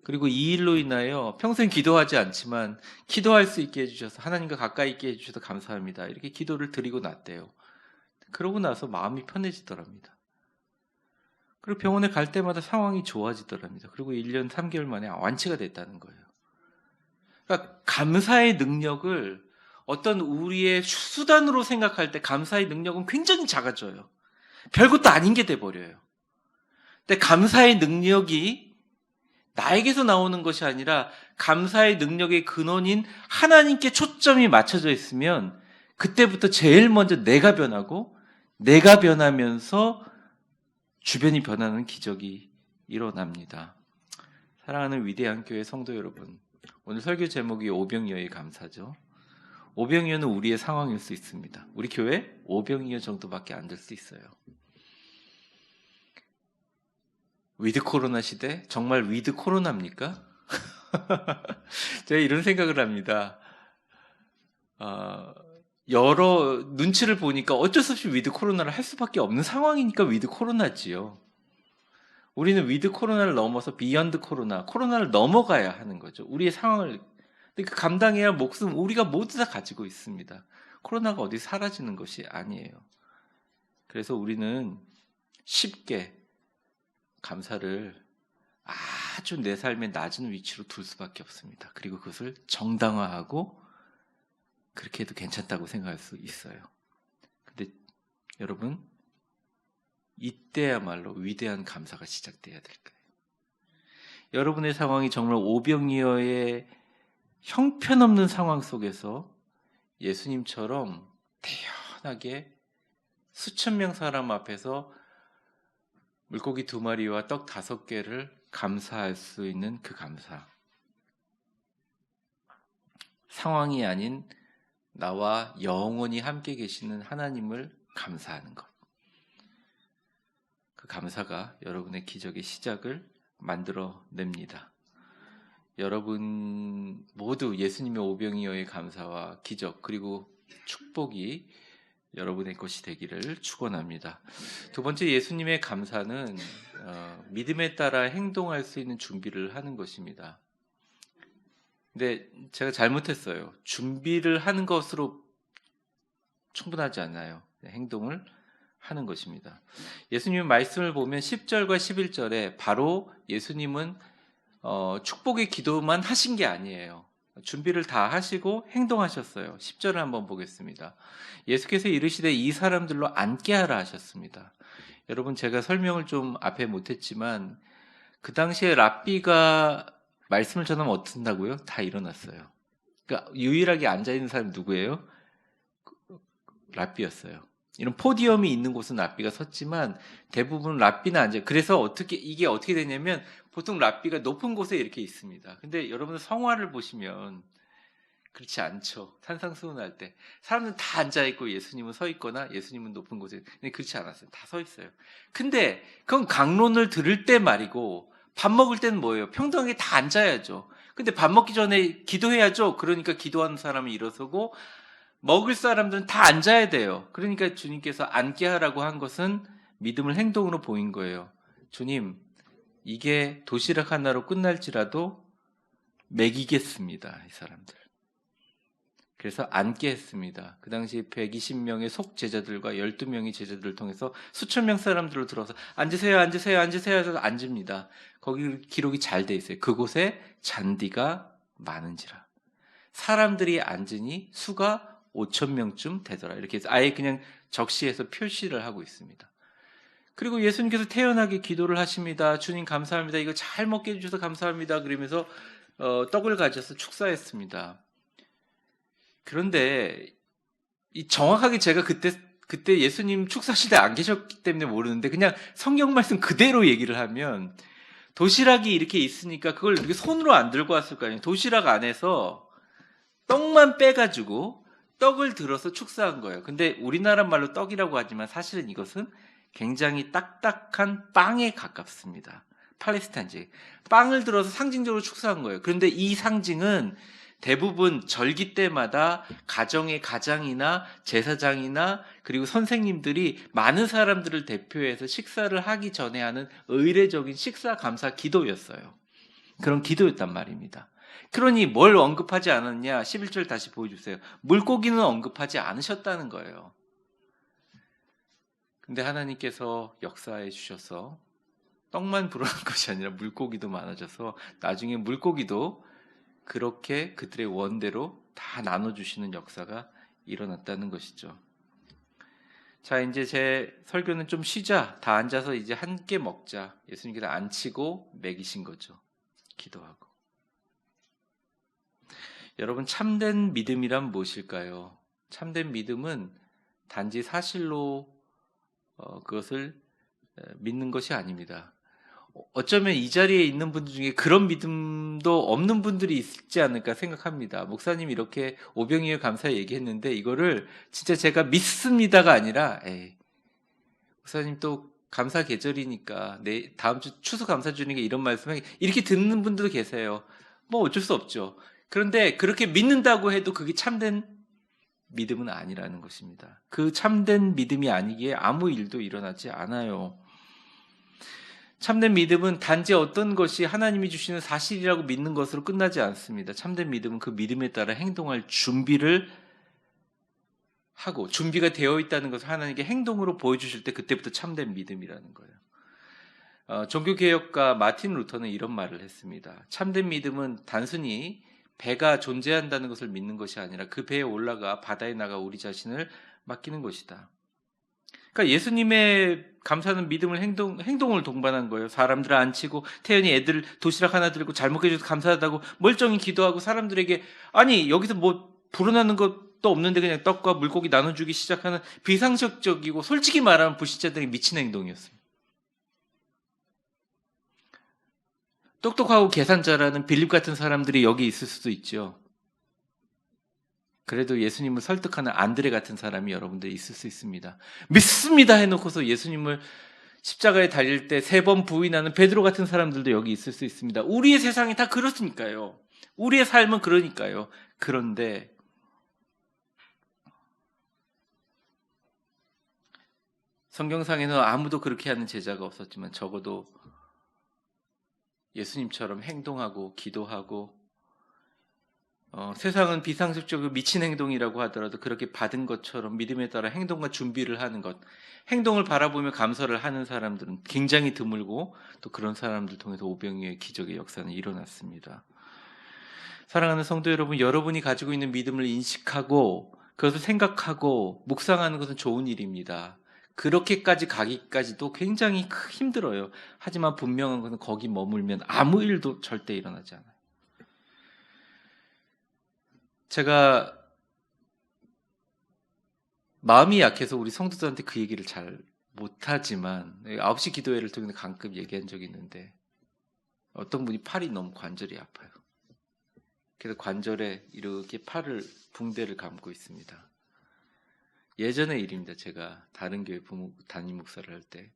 그리고 이 일로 인하여 평생 기도하지 않지만 기도할 수 있게 해주셔서 하나님과 가까이 있게 해주셔서 감사합니다. 이렇게 기도를 드리고 났대요. 그러고 나서 마음이 편해지더랍니다. 그리고 병원에 갈 때마다 상황이 좋아지더랍니다. 그리고 1년 3개월 만에 완치가 됐다는 거예요. 그러니까 감사의 능력을 어떤 우리의 수단으로 생각할 때 감사의 능력은 굉장히 작아져요. 별것도 아닌 게 돼버려요. 근데 감사의 능력이 나에게서 나오는 것이 아니라 감사의 능력의 근원인 하나님께 초점이 맞춰져 있으면 그때부터 제일 먼저 내가 변하고 내가 변하면서 주변이 변하는 기적이 일어납니다. 사랑하는 위대한 교회 성도 여러분, 오늘 설교 제목이 오병이어의 감사죠. 오병이어는 우리의 상황일 수 있습니다. 우리 교회 오병이어 정도밖에 안 될 수 있어요. 위드 코로나 시대? 정말 위드 코로나입니까? 제가 이런 생각을 합니다. 여러 눈치를 보니까 어쩔 수 없이 위드 코로나를 할 수밖에 없는 상황이니까 위드 코로나지요. 우리는 위드 코로나를 넘어서 비욘드 코로나, 코로나를 넘어가야 하는 거죠. 우리의 상황을 그 감당해야 할 목숨 우리가 모두 다 가지고 있습니다. 코로나가 어디 사라지는 것이 아니에요. 그래서 우리는 쉽게 감사를 아주 내 삶의 낮은 위치로 둘 수밖에 없습니다. 그리고 그것을 정당화하고 그렇게 해도 괜찮다고 생각할 수 있어요. 근데 여러분, 이때야말로 위대한 감사가 시작돼야 될 거예요. 여러분의 상황이 정말 오병이어의 형편없는 상황 속에서 예수님처럼 태연하게 수천 명 사람 앞에서 물고기 2마리와 떡 5개를 감사할 수 있는 그 감사. 상황이 아닌 나와 영원히 함께 계시는 하나님을 감사하는 것. 그 감사가 여러분의 기적의 시작을 만들어냅니다. 여러분 모두 예수님의 오병이어의 감사와 기적 그리고 축복이 여러분의 것이 되기를 축원합니다. 두 번째, 예수님의 감사는 믿음에 따라 행동할 수 있는 준비를 하는 것입니다. 근데 제가 잘못했어요. 준비를 하는 것으로 충분하지 않아요. 행동을 하는 것입니다. 예수님의 말씀을 보면 10절과 11절에 바로 예수님은 축복의 기도만 하신 게 아니에요. 준비를 다 하시고 행동하셨어요. 10절을 한번 보겠습니다. 예수께서 이르시되 이 사람들로 앉게 하라 하셨습니다. 여러분, 제가 설명을 좀 앞에 못했지만 그 당시에 랍비가 말씀을 전하면 어떻다고요? 다 일어났어요. 그러니까 유일하게 앉아있는 사람이 누구예요? 랍비였어요. 이런 포디엄이 있는 곳은 랍비가 섰지만 대부분 랍비는 앉아요. 그래서 이게 어떻게 되냐면 보통 랍비가 높은 곳에 이렇게 있습니다. 근데 여러분 성화를 보시면 그렇지 않죠. 산상수훈할 때 사람들은 다 앉아있고 예수님은 서 있거나 예수님은 높은 곳에. 근데 그렇지 않았어요. 다 서 있어요. 근데 그건 강론을 들을 때 말이고 밥 먹을 때는 뭐예요? 평등하게 다 앉아야죠. 근데 밥 먹기 전에 기도해야죠. 그러니까 기도하는 사람이 일어서고 먹을 사람들은 다 앉아야 돼요. 그러니까 주님께서 앉게 하라고 한 것은 믿음을 행동으로 보인 거예요. 주님, 이게 도시락 하나로 끝날지라도 먹이겠습니다, 이 사람들. 그래서 앉게 했습니다. 그 당시 120명의 속 제자들과 12명의 제자들을 통해서 수천 명 사람들로 들어서 앉으세요, 앉으세요, 앉으세요 해서 앉습니다. 거기 기록이 잘 돼 있어요. 그곳에 잔디가 많은지라. 사람들이 앉으니 수가 5,000명쯤 되더라. 이렇게 해서 아예 그냥 적시해서 표시를 하고 있습니다. 그리고 예수님께서 태연하게 기도를 하십니다. 주님 감사합니다. 이거 잘 먹게 해주셔서 감사합니다. 그러면서 떡을 가져서 축사했습니다. 그런데 정확하게 제가 그때 예수님 축사하실 때 안 계셨기 때문에 모르는데 그냥 성경 말씀 그대로 얘기를 하면 도시락이 이렇게 있으니까 그걸 이렇게 손으로 안 들고 왔을 거 아니에요. 도시락 안에서 떡만 빼가지고 떡을 들어서 축사한 거예요. 근데 우리나라 말로 떡이라고 하지만 사실은 이것은 굉장히 딱딱한 빵에 가깝습니다. 팔레스타인지 빵을 들어서 상징적으로 축사한 거예요. 그런데 이 상징은 대부분 절기 때마다 가정의 가장이나 제사장이나 그리고 선생님들이 많은 사람들을 대표해서 식사를 하기 전에 하는 의례적인 식사 감사 기도였어요. 그런 기도였단 말입니다. 그러니 뭘 언급하지 않았냐? 11절 다시 보여주세요. 물고기는 언급하지 않으셨다는 거예요. 근데 하나님께서 역사해 주셔서 떡만 불어난 것이 아니라 물고기도 많아져서 나중에 물고기도 그렇게 그들의 원대로 다 나눠주시는 역사가 일어났다는 것이죠. 자, 이제 제 설교는 좀 쉬자. 다 앉아서 이제 함께 먹자. 예수님께서 앉히고 먹이신 거죠. 기도하고. 여러분, 참된 믿음이란 무엇일까요? 참된 믿음은 단지 사실로 그것을 믿는 것이 아닙니다. 어쩌면 이 자리에 있는 분들 중에 그런 믿음도 없는 분들이 있지 않을까 생각합니다. 목사님이 이렇게 오병이어 감사 얘기했는데 이거를 진짜 제가 믿습니다가 아니라 목사님 또 감사 계절이니까 다음 주 추수 감사 주니까 이런 말씀을 이렇게 듣는 분들도 계세요. 뭐 어쩔 수 없죠. 그런데 그렇게 믿는다고 해도 그게 참된 믿음은 아니라는 것입니다. 그 참된 믿음이 아니기에 아무 일도 일어나지 않아요. 참된 믿음은 단지 어떤 것이 하나님이 주시는 사실이라고 믿는 것으로 끝나지 않습니다. 참된 믿음은 그 믿음에 따라 행동할 준비를 하고 준비가 되어 있다는 것을 하나님께 행동으로 보여주실 때 그때부터 참된 믿음이라는 거예요. 종교개혁가 마틴 루터는 이런 말을 했습니다. 참된 믿음은 단순히 배가 존재한다는 것을 믿는 것이 아니라 그 배에 올라가 바다에 나가 우리 자신을 맡기는 것이다. 그러니까 예수님의 감사는 믿음을 행동을 동반한 거예요. 사람들을 앉히고 태연히 애들 도시락 하나 들고 잘 먹게 해줘서 감사하다고 멀쩡히 기도하고 사람들에게 아니 여기서 뭐 불어나는 것도 없는데 그냥 떡과 물고기 나눠주기 시작하는 비상식적이고 솔직히 말하면 불신자들이 미친 행동이었습니다. 똑똑하고 계산 잘하는 빌립 같은 사람들이 여기 있을 수도 있죠. 그래도 예수님을 설득하는 안드레 같은 사람이 여러분들 있을 수 있습니다. 믿습니다 해놓고서 예수님을 십자가에 달릴 때 3번 부인하는 베드로 같은 사람들도 여기 있을 수 있습니다. 우리의 세상이 다 그렇으니까요. 우리의 삶은 그러니까요. 그런데 성경상에는 아무도 그렇게 하는 제자가 없었지만 적어도 예수님처럼 행동하고 기도하고 세상은 비상식적으로 미친 행동이라고 하더라도 그렇게 받은 것처럼 믿음에 따라 행동과 준비를 하는 것, 행동을 바라보며 감사를 하는 사람들은 굉장히 드물고 또 그런 사람들 통해서 오병이어의 기적의 역사는 일어났습니다. 사랑하는 성도 여러분, 여러분이 가지고 있는 믿음을 인식하고 그것을 생각하고 묵상하는 것은 좋은 일입니다. 그렇게까지 가기까지도 굉장히 힘들어요. 하지만 분명한 것은 거기 머물면 아무 일도 절대 일어나지 않아요. 제가 마음이 약해서 우리 성도들한테 그 얘기를 잘 못하지만 9시 기도회를 통해 가끔 얘기한 적이 있는데 어떤 분이 팔이 너무 관절이 아파요. 그래서 관절에 이렇게 붕대를 감고 있습니다. 예전의 일입니다. 제가 다른 교회 담임 목사를 할 때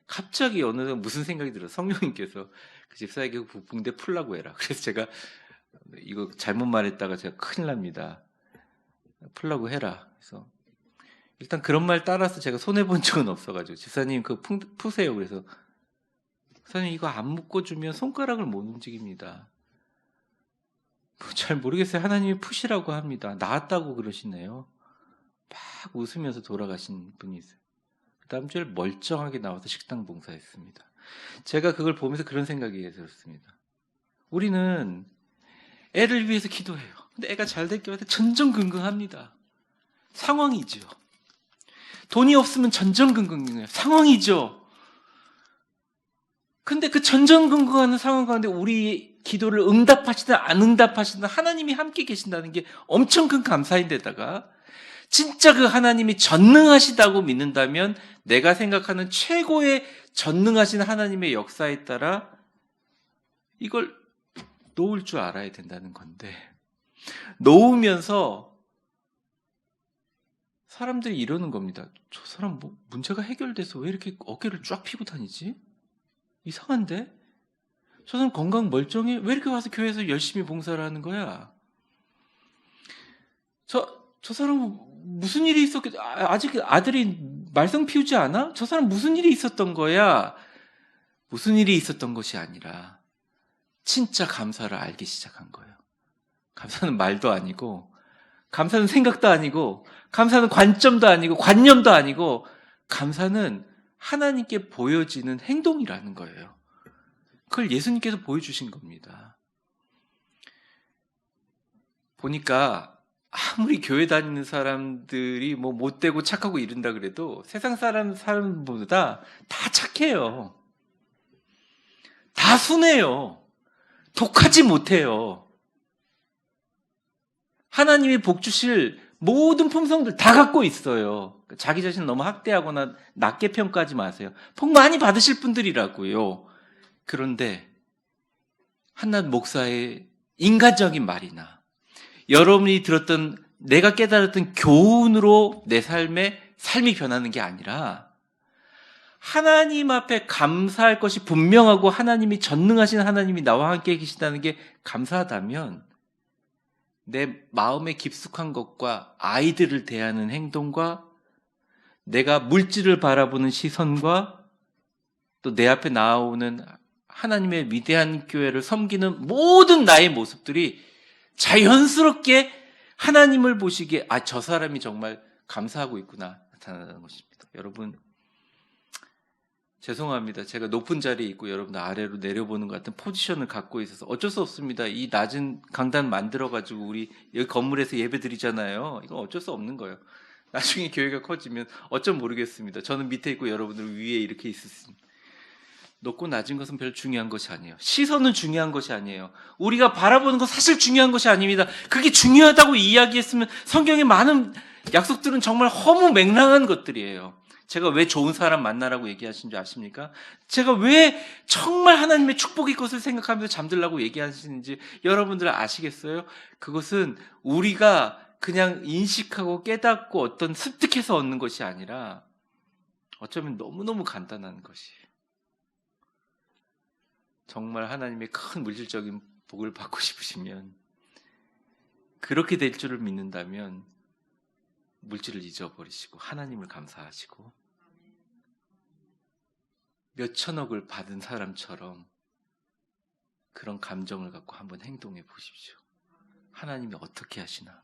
갑자기 어느 날 무슨 생각이 들어서 성령님께서 그 집사에게 그 붕대 풀라고 해라. 그래서 제가 이거 잘못 말했다가 제가 큰일 납니다. 풀라고 해라. 그래서 일단 그런 말 따라서 제가 손해본 적은 없어가지고 집사님 그거 푸세요. 그래서 선생님 이거 안 묶어주면 손가락을 못 움직입니다. 잘 모르겠어요. 하나님이 푸시라고 합니다. 나았다고 그러시네요. 막 웃으면서 돌아가신 분이 있어요. 그 다음 주에 멀쩡하게 나와서 식당 봉사했습니다. 제가 그걸 보면서 그런 생각이 들었습니다. 우리는 애를 위해서 기도해요. 근데 애가 잘 될 경우에 전전긍긍합니다. 상황이죠. 돈이 없으면 전전긍긍해요. 상황이죠. 근데 그 전전긍긍하는 상황 가운데 우리 기도를 응답하시든 안 응답하시든 하나님이 함께 계신다는 게 엄청 큰 감사인데다가 진짜 그 하나님이 전능하시다고 믿는다면 내가 생각하는 최고의 전능하신 하나님의 역사에 따라 이걸 놓을 줄 알아야 된다는 건데 놓으면서 사람들이 이러는 겁니다. 저 사람 뭐 문제가 해결돼서 왜 이렇게 어깨를 쫙 펴고 다니지? 이상한데? 저 사람 건강 멀쩡해? 왜 이렇게 와서 교회에서 열심히 봉사를 하는 거야? 저 사람은 무슨 일이 있었겠, 아직 아들이 말썽 피우지 않아? 저 사람 무슨 일이 있었던 거야? 무슨 일이 있었던 것이 아니라 진짜 감사를 알기 시작한 거예요. 감사는 말도 아니고, 감사는 생각도 아니고, 감사는 관점도 아니고, 관념도 아니고, 감사는 하나님께 보여지는 행동이라는 거예요. 그걸 예수님께서 보여주신 겁니다. 보니까 아무리 교회 다니는 사람들이 뭐 못되고 착하고 이른다 그래도 세상 사람보다 다 착해요. 다 순해요. 독하지 못해요. 하나님이 복 주실 모든 품성들 다 갖고 있어요. 자기 자신을 너무 학대하거나 낮게 평가하지 마세요. 복 많이 받으실 분들이라고요. 그런데 한낱 목사의 인간적인 말이나 여러분이 들었던 내가 깨달았던 교훈으로 내 삶이 변하는 게 아니라 하나님 앞에 감사할 것이 분명하고 하나님이 전능하신 하나님이 나와 함께 계시다는 게 감사하다면 내 마음에 깊숙한 것과 아이들을 대하는 행동과 내가 물질을 바라보는 시선과 또 내 앞에 나오는 하나님의 위대한 교회를 섬기는 모든 나의 모습들이 자연스럽게 하나님을 보시기에 저 사람이 정말 감사하고 있구나 나타나는 것입니다. 여러분 죄송합니다. 제가 높은 자리에 있고 여러분 아래로 내려보는 것 같은 포지션을 갖고 있어서 어쩔 수 없습니다. 이 낮은 강단 만들어가지고 우리 여기 건물에서 예배 드리잖아요. 이건 어쩔 수 없는 거예요. 나중에 교회가 커지면 어쩜 모르겠습니다. 저는 밑에 있고 여러분들 위에 이렇게 있었습니다. 높고 낮은 것은 별로 중요한 것이 아니에요. 시선은 중요한 것이 아니에요. 우리가 바라보는 건 사실 중요한 것이 아닙니다. 그게 중요하다고 이야기했으면 성경의 많은 약속들은 정말 허무맹랑한 것들이에요. 제가 왜 좋은 사람 만나라고 얘기하신 줄 아십니까? 제가 왜 정말 하나님의 축복의 것을 생각하면서 잠들라고 얘기하시는지 여러분들 아시겠어요? 그것은 우리가 그냥 인식하고 깨닫고 어떤 습득해서 얻는 것이 아니라 어쩌면 너무너무 간단한 것이에요. 정말 하나님의 큰 물질적인 복을 받고 싶으시면, 그렇게 될 줄을 믿는다면 물질을 잊어버리시고 하나님을 감사하시고 몇 천억을 받은 사람처럼 그런 감정을 갖고 한번 행동해 보십시오. 하나님이 어떻게 하시나.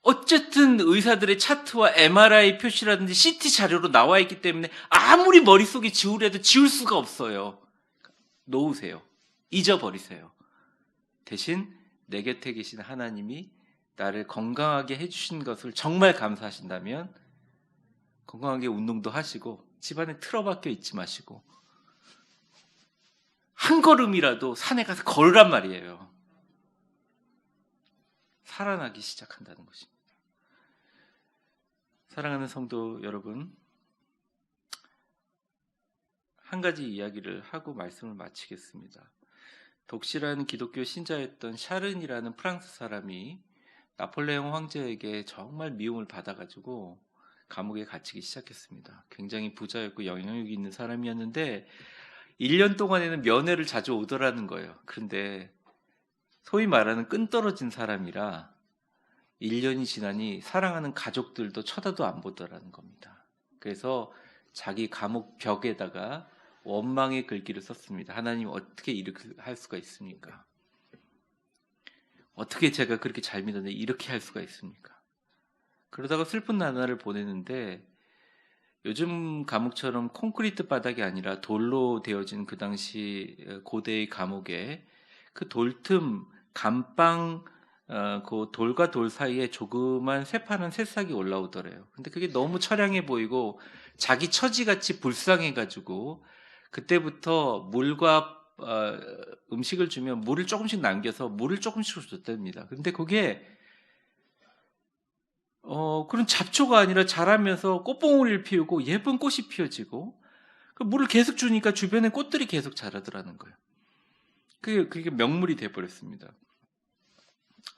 어쨌든 의사들의 차트와 MRI 표시라든지 CT 자료로 나와 있기 때문에 아무리 머릿속에 지우려도 지울 수가 없어요. 놓으세요. 잊어버리세요. 대신 내 곁에 계신 하나님이 나를 건강하게 해주신 것을 정말 감사하신다면 건강하게 운동도 하시고 집안에 틀어박혀 있지 마시고 한 걸음이라도 산에 가서 걸으란 말이에요. 살아나기 시작한다는 것입니다. 사랑하는 성도 여러분, 한 가지 이야기를 하고 말씀을 마치겠습니다. 독실한 기독교 신자였던 샤른이라는 프랑스 사람이 나폴레옹 황제에게 정말 미움을 받아가지고 감옥에 갇히기 시작했습니다. 굉장히 부자였고 영향력이 있는 사람이었는데 1년 동안에는 면회를 자주 오더라는 거예요. 그런데 소위 말하는 끈 떨어진 사람이라 1년이 지나니 사랑하는 가족들도 쳐다도 안 보더라는 겁니다. 그래서 자기 감옥 벽에다가 원망의 글귀를 썼습니다. 하나님, 어떻게 이렇게 할 수가 있습니까? 어떻게 제가 그렇게 잘 믿었는데 이렇게 할 수가 있습니까? 그러다가 슬픈 나날을 보내는데, 요즘 감옥처럼 콘크리트 바닥이 아니라 돌로 되어진 그 당시 고대의 감옥에 그 돌틈 감방, 그 돌과 돌 사이에 조그만 새파란 새싹이 올라오더래요. 근데 그게 너무 처량해 보이고 자기 처지같이 불쌍해가지고 그때부터 물과 음식을 주면 물을 조금씩 남겨서 물을 조금씩 줬답니다. 근데 그게 그런 잡초가 아니라 자라면서 꽃봉오리를 피우고 예쁜 꽃이 피어지고, 그 물을 계속 주니까 주변에 꽃들이 계속 자라더라는 거예요. 그게 명물이 돼버렸습니다.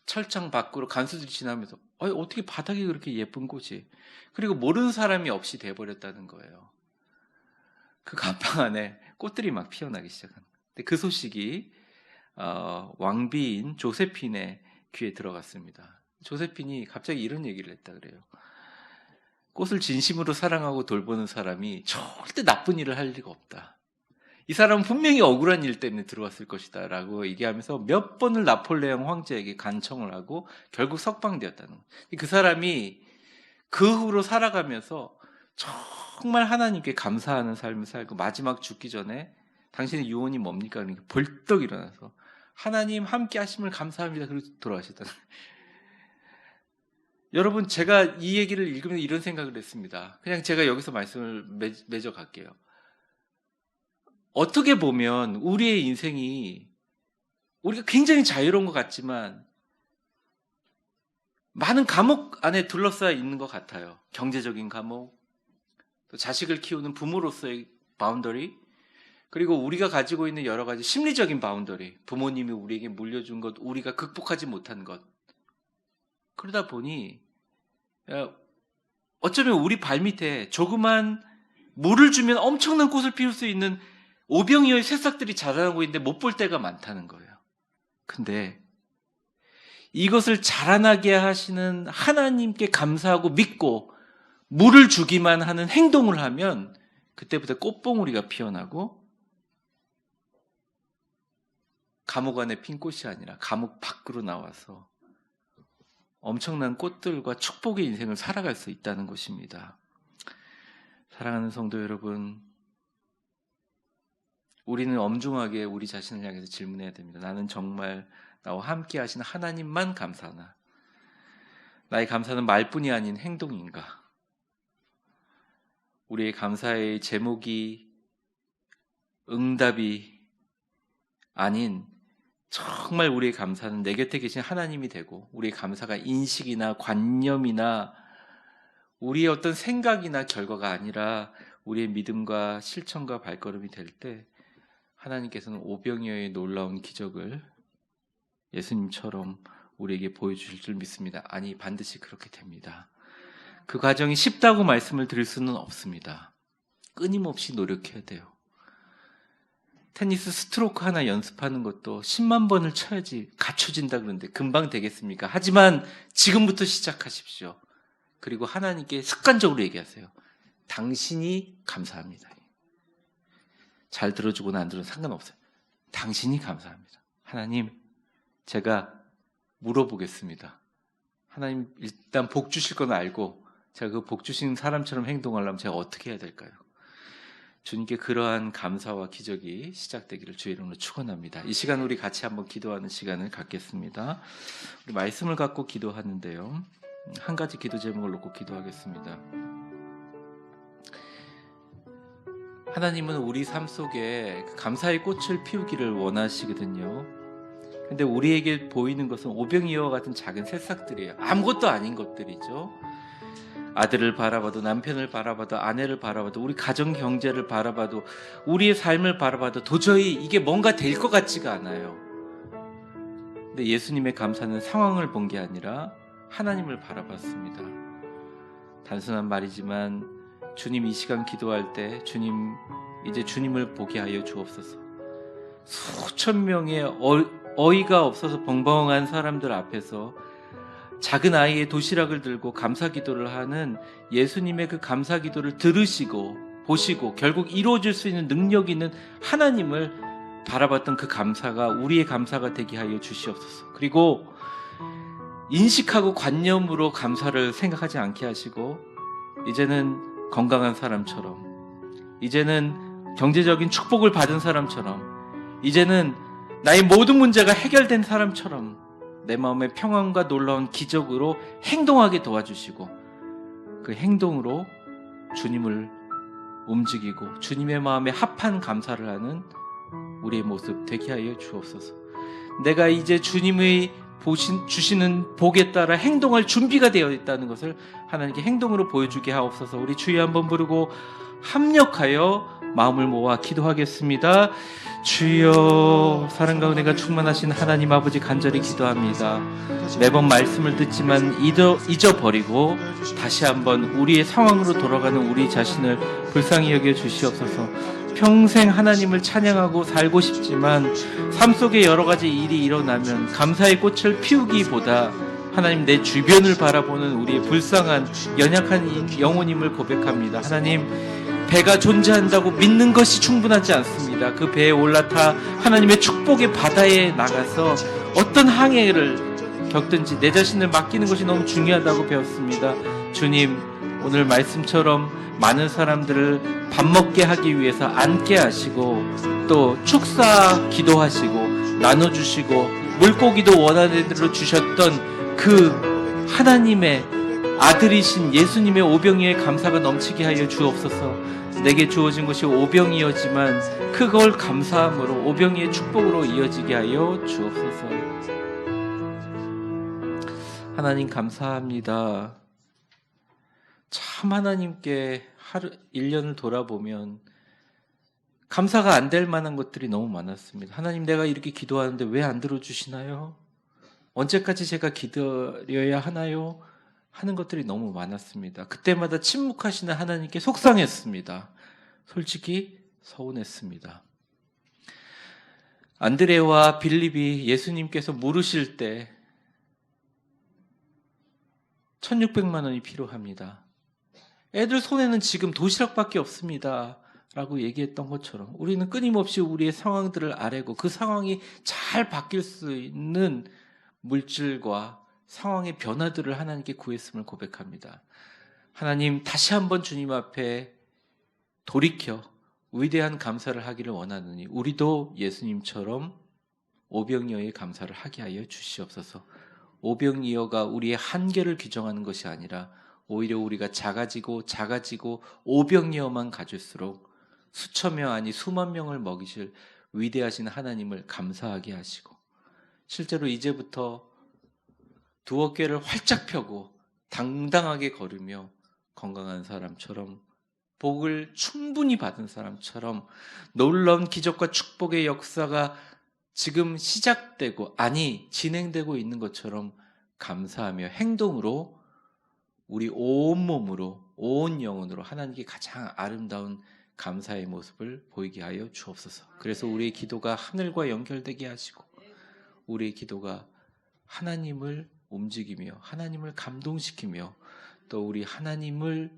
철창 밖으로 간수들이 지나면서 어떻게 바닥에 그렇게 예쁜 꽃이, 그리고 모르는 사람이 없이 돼버렸다는 거예요. 그 감방 안에 꽃들이 막 피어나기 시작한 거예요. 근데 그 소식이 왕비인 조세핀의 귀에 들어갔습니다. 조세핀이 갑자기 이런 얘기를 했다 그래요. 꽃을 진심으로 사랑하고 돌보는 사람이 절대 나쁜 일을 할 리가 없다. 이 사람은 분명히 억울한 일 때문에 들어왔을 것이다 라고 얘기하면서 몇 번을 나폴레옹 황제에게 간청을 하고 결국 석방되었다는 거예요. 그 사람이 그 후로 살아가면서 정말 하나님께 감사하는 삶을 살고, 마지막 죽기 전에 당신의 유언이 뭡니까? 그러니까 벌떡 일어나서 하나님 함께 하심을 감사합니다. 그리고 돌아가셨다는 거예요. 여러분, 제가 이 얘기를 읽으면서 이런 생각을 했습니다. 그냥 제가 여기서 말씀을 맺어 갈게요. 어떻게 보면 우리의 인생이, 우리가 굉장히 자유로운 것 같지만 많은 감옥 안에 둘러싸여 있는 것 같아요. 경제적인 감옥, 또 자식을 키우는 부모로서의 바운더리, 그리고 우리가 가지고 있는 여러 가지 심리적인 바운더리, 부모님이 우리에게 물려준 것, 우리가 극복하지 못한 것. 그러다 보니 어쩌면 우리 발밑에 조그만 물을 주면 엄청난 꽃을 피울 수 있는 오병이어의 새싹들이 자라나고 있는데 못 볼 때가 많다는 거예요. 근데 이것을 자라나게 하시는 하나님께 감사하고 믿고 물을 주기만 하는 행동을 하면 그때부터 꽃봉오리가 피어나고, 감옥 안에 핀 꽃이 아니라 감옥 밖으로 나와서 엄청난 꽃들과 축복의 인생을 살아갈 수 있다는 것입니다. 사랑하는 성도 여러분, 우리는 엄중하게 우리 자신을 향해서 질문해야 됩니다. 나는 정말 나와 함께 하신 하나님만 감사하나? 나의 감사는 말뿐이 아닌 행동인가? 우리의 감사의 제목이 응답이 아닌, 정말 우리의 감사는 내 곁에 계신 하나님이 되고, 우리의 감사가 인식이나 관념이나 우리의 어떤 생각이나 결과가 아니라 우리의 믿음과 실천과 발걸음이 될 때 하나님께서는 오병이어의 놀라운 기적을 예수님처럼 우리에게 보여주실 줄 믿습니다. 아니, 반드시 그렇게 됩니다. 그 과정이 쉽다고 말씀을 드릴 수는 없습니다. 끊임없이 노력해야 돼요. 테니스 스트로크 하나 연습하는 것도 10만 번을 쳐야지 갖춰진다 그러는데 금방 되겠습니까? 하지만 지금부터 시작하십시오. 그리고 하나님께 습관적으로 얘기하세요. 당신이 감사합니다. 잘 들어주거나 안 들어도 상관없어요. 당신이 감사합니다. 하나님, 제가 물어보겠습니다. 하나님 일단 복 주실 건 알고 제가 그 복 주신 사람처럼 행동하려면 제가 어떻게 해야 될까요? 주님께 그러한 감사와 기적이 시작되기를 주의 이름으로 축원합니다. 이 시간 우리 같이 한번 기도하는 시간을 갖겠습니다. 우리 말씀을 갖고 기도하는데요. 한 가지 기도 제목을 놓고 기도하겠습니다. 하나님은 우리 삶 속에 그 감사의 꽃을 피우기를 원하시거든요. 근데 우리에게 보이는 것은 오병이어와 같은 작은 새싹들이에요. 아무것도 아닌 것들이죠. 아들을 바라봐도, 남편을 바라봐도, 아내를 바라봐도, 우리 가정 경제를 바라봐도, 우리의 삶을 바라봐도 도저히 이게 뭔가 될 것 같지가 않아요. 근데 예수님의 감사는 상황을 본 게 아니라 하나님을 바라봤습니다. 단순한 말이지만 주님, 이 시간 기도할 때 주님, 이제 주님을 보게 하여 주옵소서. 수천 명의 어이가 없어서 벙벙한 사람들 앞에서 작은 아이의 도시락을 들고 감사 기도를 하는 예수님의 그 감사 기도를 들으시고 보시고 결국 이루어질 수 있는 능력 있는 하나님을 바라봤던 그 감사가 우리의 감사가 되게 하여 주시옵소서. 그리고 인식하고 관념으로 감사를 생각하지 않게 하시고 이제는 건강한 사람처럼, 이제는 경제적인 축복을 받은 사람처럼, 이제는 나의 모든 문제가 해결된 사람처럼 내 마음의 평안과 놀라운 기적으로 행동하게 도와주시고 그 행동으로 주님을 움직이고 주님의 마음에 합한 감사를 하는 우리의 모습 되게 하여 주옵소서. 내가 이제 주님의 주시는 복에 따라 행동할 준비가 되어 있다는 것을 하나님께 행동으로 보여주게 하옵소서. 우리 주여 한번 부르고 합력하여 마음을 모아 기도하겠습니다. 주여, 사랑과 은혜가 충만하신 하나님 아버지, 간절히 기도합니다. 매번 말씀을 듣지만 잊어버리고 다시 한번 우리의 상황으로 돌아가는 우리 자신을 불쌍히 여겨 주시옵소서. 평생 하나님을 찬양하고 살고 싶지만 삶 속에 여러 가지 일이 일어나면 감사의 꽃을 피우기보다 하나님, 내 주변을 바라보는 우리의 불쌍한 연약한 영혼임을 고백합니다. 하나님, 배가 존재한다고 믿는 것이 충분하지 않습니다. 그 배에 올라타 하나님의 축복의 바다에 나가서 어떤 항해를 겪든지 내 자신을 맡기는 것이 너무 중요하다고 배웠습니다. 주님, 오늘 말씀처럼 많은 사람들을 밥 먹게 하기 위해서 앉게 하시고 또 축사 기도하시고 나눠주시고 물고기도 원하는 대로 주셨던 그 하나님의 아들이신 예수님의 오병이어의 감사가 넘치게 하여 주옵소서. 내게 주어진 것이 오병이어지만 그걸 감사함으로 오병이의 축복으로 이어지게 하여 주옵소서. 하나님 감사합니다. 참 하나님께 하루 1년을 돌아보면 감사가 안 될 만한 것들이 너무 많았습니다. 하나님, 내가 이렇게 기도하는데 왜 안 들어주시나요? 언제까지 제가 기다려야 하나요? 하는 것들이 너무 많았습니다. 그때마다 침묵하시는 하나님께 속상했습니다. 솔직히 서운했습니다. 안드레와 빌립이 예수님께서 물으실 때 1600만 원이 필요합니다. 애들 손에는 지금 도시락밖에 없습니다. 라고 얘기했던 것처럼 우리는 끊임없이 우리의 상황들을 아뢰고 그 상황이 잘 바뀔 수 있는 물질과 상황의 변화들을 하나님께 구했음을 고백합니다. 하나님, 다시 한번 주님 앞에 돌이켜 위대한 감사를 하기를 원하느니 우리도 예수님처럼 오병이어의 감사를 하게 하여 주시옵소서. 오병이어가 우리의 한계를 규정하는 것이 아니라 오히려 우리가 작아지고 오병이어만 가질수록 수천 명 아니 수만 명을 먹이실 위대하신 하나님을 감사하게 하시고 실제로 이제부터 두 어깨를 활짝 펴고 당당하게 걸으며 건강한 사람처럼 복을 충분히 받은 사람처럼 놀라운 기적과 축복의 역사가 지금 시작되고 아니 진행되고 있는 것처럼 감사하며 행동으로 우리 온몸으로 온 영혼으로 하나님께 가장 아름다운 감사의 모습을 보이게 하여 주옵소서. 그래서 우리의 기도가 하늘과 연결되게 하시고 우리의 기도가 하나님을 움직이며 하나님을 감동시키며 또 우리 하나님을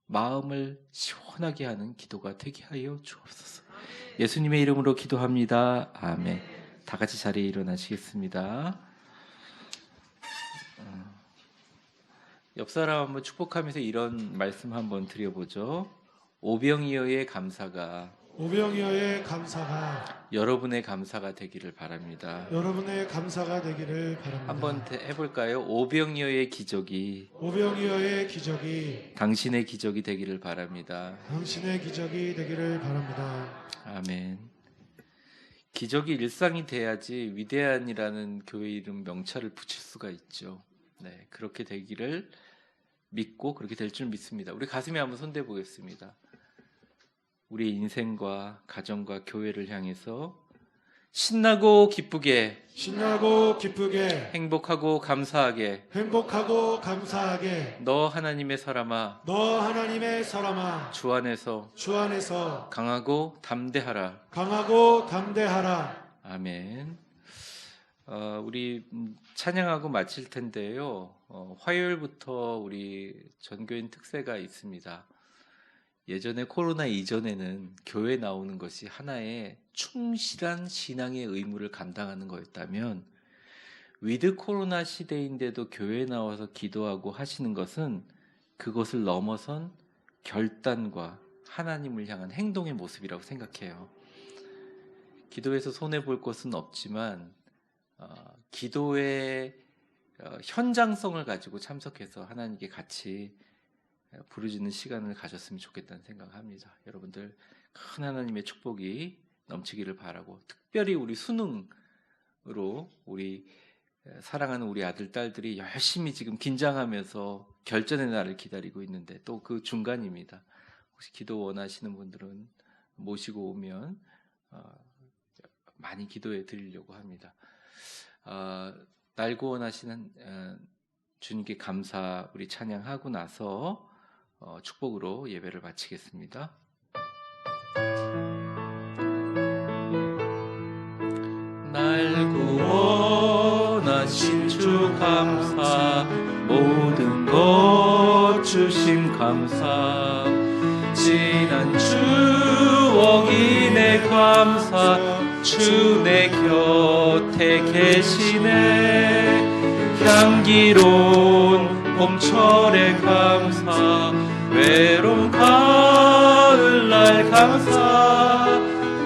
마음을 시원하게 하는 기도가 되게 하여 주옵소서. 예수님의 이름으로 기도합니다. 아멘. 다 같이 자리에 일어나시겠습니다. 옆 사람 한번 축복하면서 이런 말씀 한번 드려보죠. 오병이어의 감사가 오병이어의 감사가 여러분의 감사가 되기를 바랍니다. 여러분의 감사가 되기를 바랍니다. 한번 해볼까요? 오병이어의 기적이 오병이어의 기적이 당신의 기적이 되기를 바랍니다. 당신의 기적이 되기를 바랍니다. 아멘. 기적이 일상이 돼야지 위대한이라는 교회 이름 명찰을 붙일 수가 있죠. 네, 그렇게 되기를 믿고 그렇게 될 줄 믿습니다. 우리 가슴에 한번 손대 보겠습니다. 우리 인생과 가정과 교회를 향해서 신나고 기쁘게 신나고 기쁘게 행복하고 감사하게 행복하고 감사하게 너 하나님의 사람아 너 하나님의 사람아 주 안에서 주 안에서 강하고 담대하라. 강하고 담대하라. 아멘. 우리 찬양하고 마칠 텐데요. 화요일부터 우리 전교인 특세가 있습니다. 예전에 코로나 이전에는 교회 나오는 것이 하나의 충실한 신앙의 의무를 감당하는 거였다면 위드 코로나 시대인데도 교회에 나와서 기도하고 하시는 것은 그것을 넘어선 결단과 하나님을 향한 행동의 모습이라고 생각해요. 기도에서 손해볼 것은 없지만 기도의 현장성을 가지고 참석해서 하나님께 같이 부르짖는 시간을 가졌으면 좋겠다는 생각을 합니다. 여러분들 큰 하나님의 축복이 넘치기를 바라고 특별히 우리 수능으로 우리 사랑하는 우리 아들 딸들이 열심히 지금 긴장하면서 결전의 날을 기다리고 있는데 또 그 중간입니다. 혹시 기도 원하시는 분들은 모시고 오면 많이 기도해 드리려고 합니다. 날 구원하시는 주님께 감사 우리 찬양하고 나서 축복으로 예배를 마치겠습니다. 날 구원하신 주 감사 모든 것 주심 감사 지난 추억이 내 감사 주 내 곁에 계시네 향기로운 봄철의 감사 외로운 가을날 감사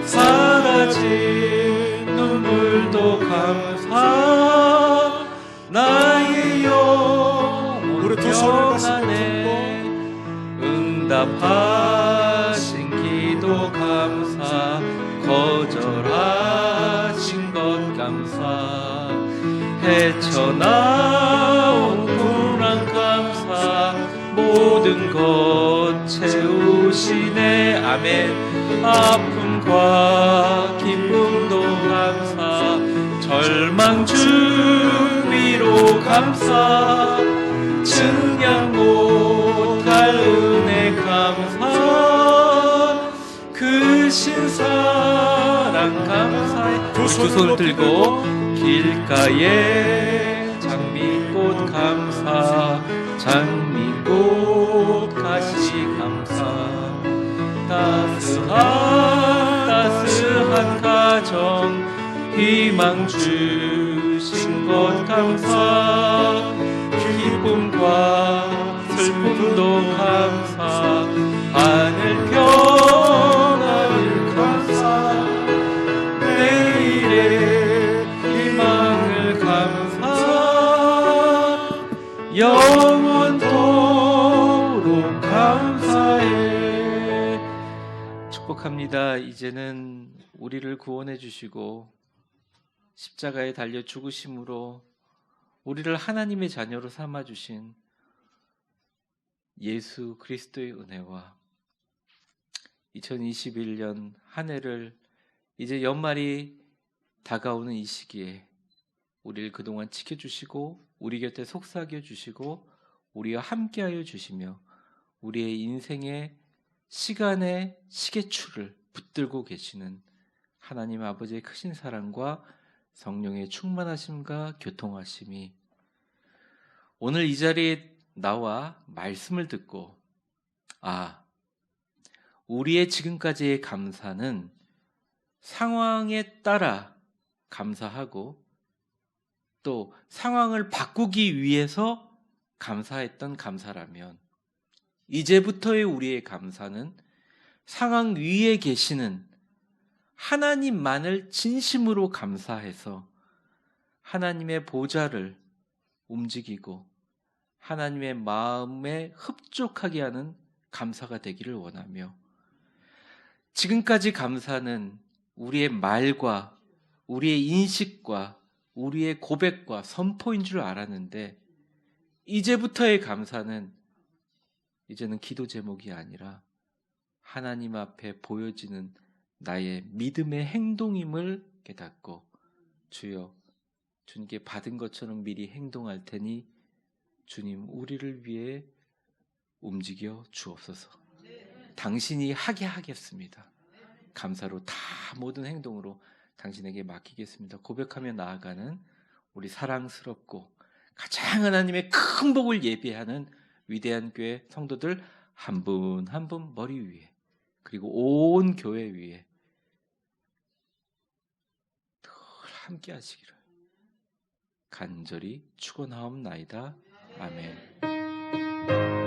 사라진 눈물도 감사 나의 영혼 우리 두 손을 평안에 응답하신 기도 감사 거절하신 것 감사 헤쳐나온 불안 감사 모든 것 채우시네 아멘 아픔과 기쁨도 감사 절망 주위로 감사 증량 못할 은혜 감사 그 신사랑 감사해 두 손 들고 길가에 장미꽃 감사 장미꽃 가시 감사 따스한 가정 희망 주신 것 감사 기쁨과 슬픔도 감사 하늘 평안을 감사 내일의 희망을 감사 영원토록 감사해. 축복합니다. 이제는 우리를 구원해 주시고 십자가에 달려 죽으심으로 우리를 하나님의 자녀로 삼아 주신 예수 그리스도의 은혜와 2021년 한 해를 이제 연말이 다가오는 이 시기에 우리를 그동안 지켜주시고 우리 곁에 속삭여 주시고 우리와 함께하여 주시며 우리의 인생의 시간의 시계추를 붙들고 계시는 하나님 아버지의 크신 사랑과 성령의 충만하심과 교통하심이 오늘 이 자리에 나와 말씀을 듣고 우리의 지금까지의 감사는 상황에 따라 감사하고 또 상황을 바꾸기 위해서 감사했던 감사라면 이제부터의 우리의 감사는 상황 위에 계시는 하나님만을 진심으로 감사해서 하나님의 보좌를 움직이고 하나님의 마음에 흡족하게 하는 감사가 되기를 원하며 지금까지 감사는 우리의 말과 우리의 인식과 우리의 고백과 선포인 줄 알았는데 이제부터의 감사는 이제는 기도 제목이 아니라 하나님 앞에 보여지는 나의 믿음의 행동임을 깨닫고 주여 주님께 받은 것처럼 미리 행동할 테니 주님 우리를 위해 움직여 주옵소서. 당신이 하게 하겠습니다. 감사로 다 모든 행동으로 당신에게 맡기겠습니다. 고백하며 나아가는 우리 사랑스럽고 가장 하나님의 큰 복을 예비하는 위대한 교회 성도들 한 분 한 분 머리 위에 그리고 온 교회 위에 늘 함께 하시기를 간절히 축원하옵나이다. 아멘.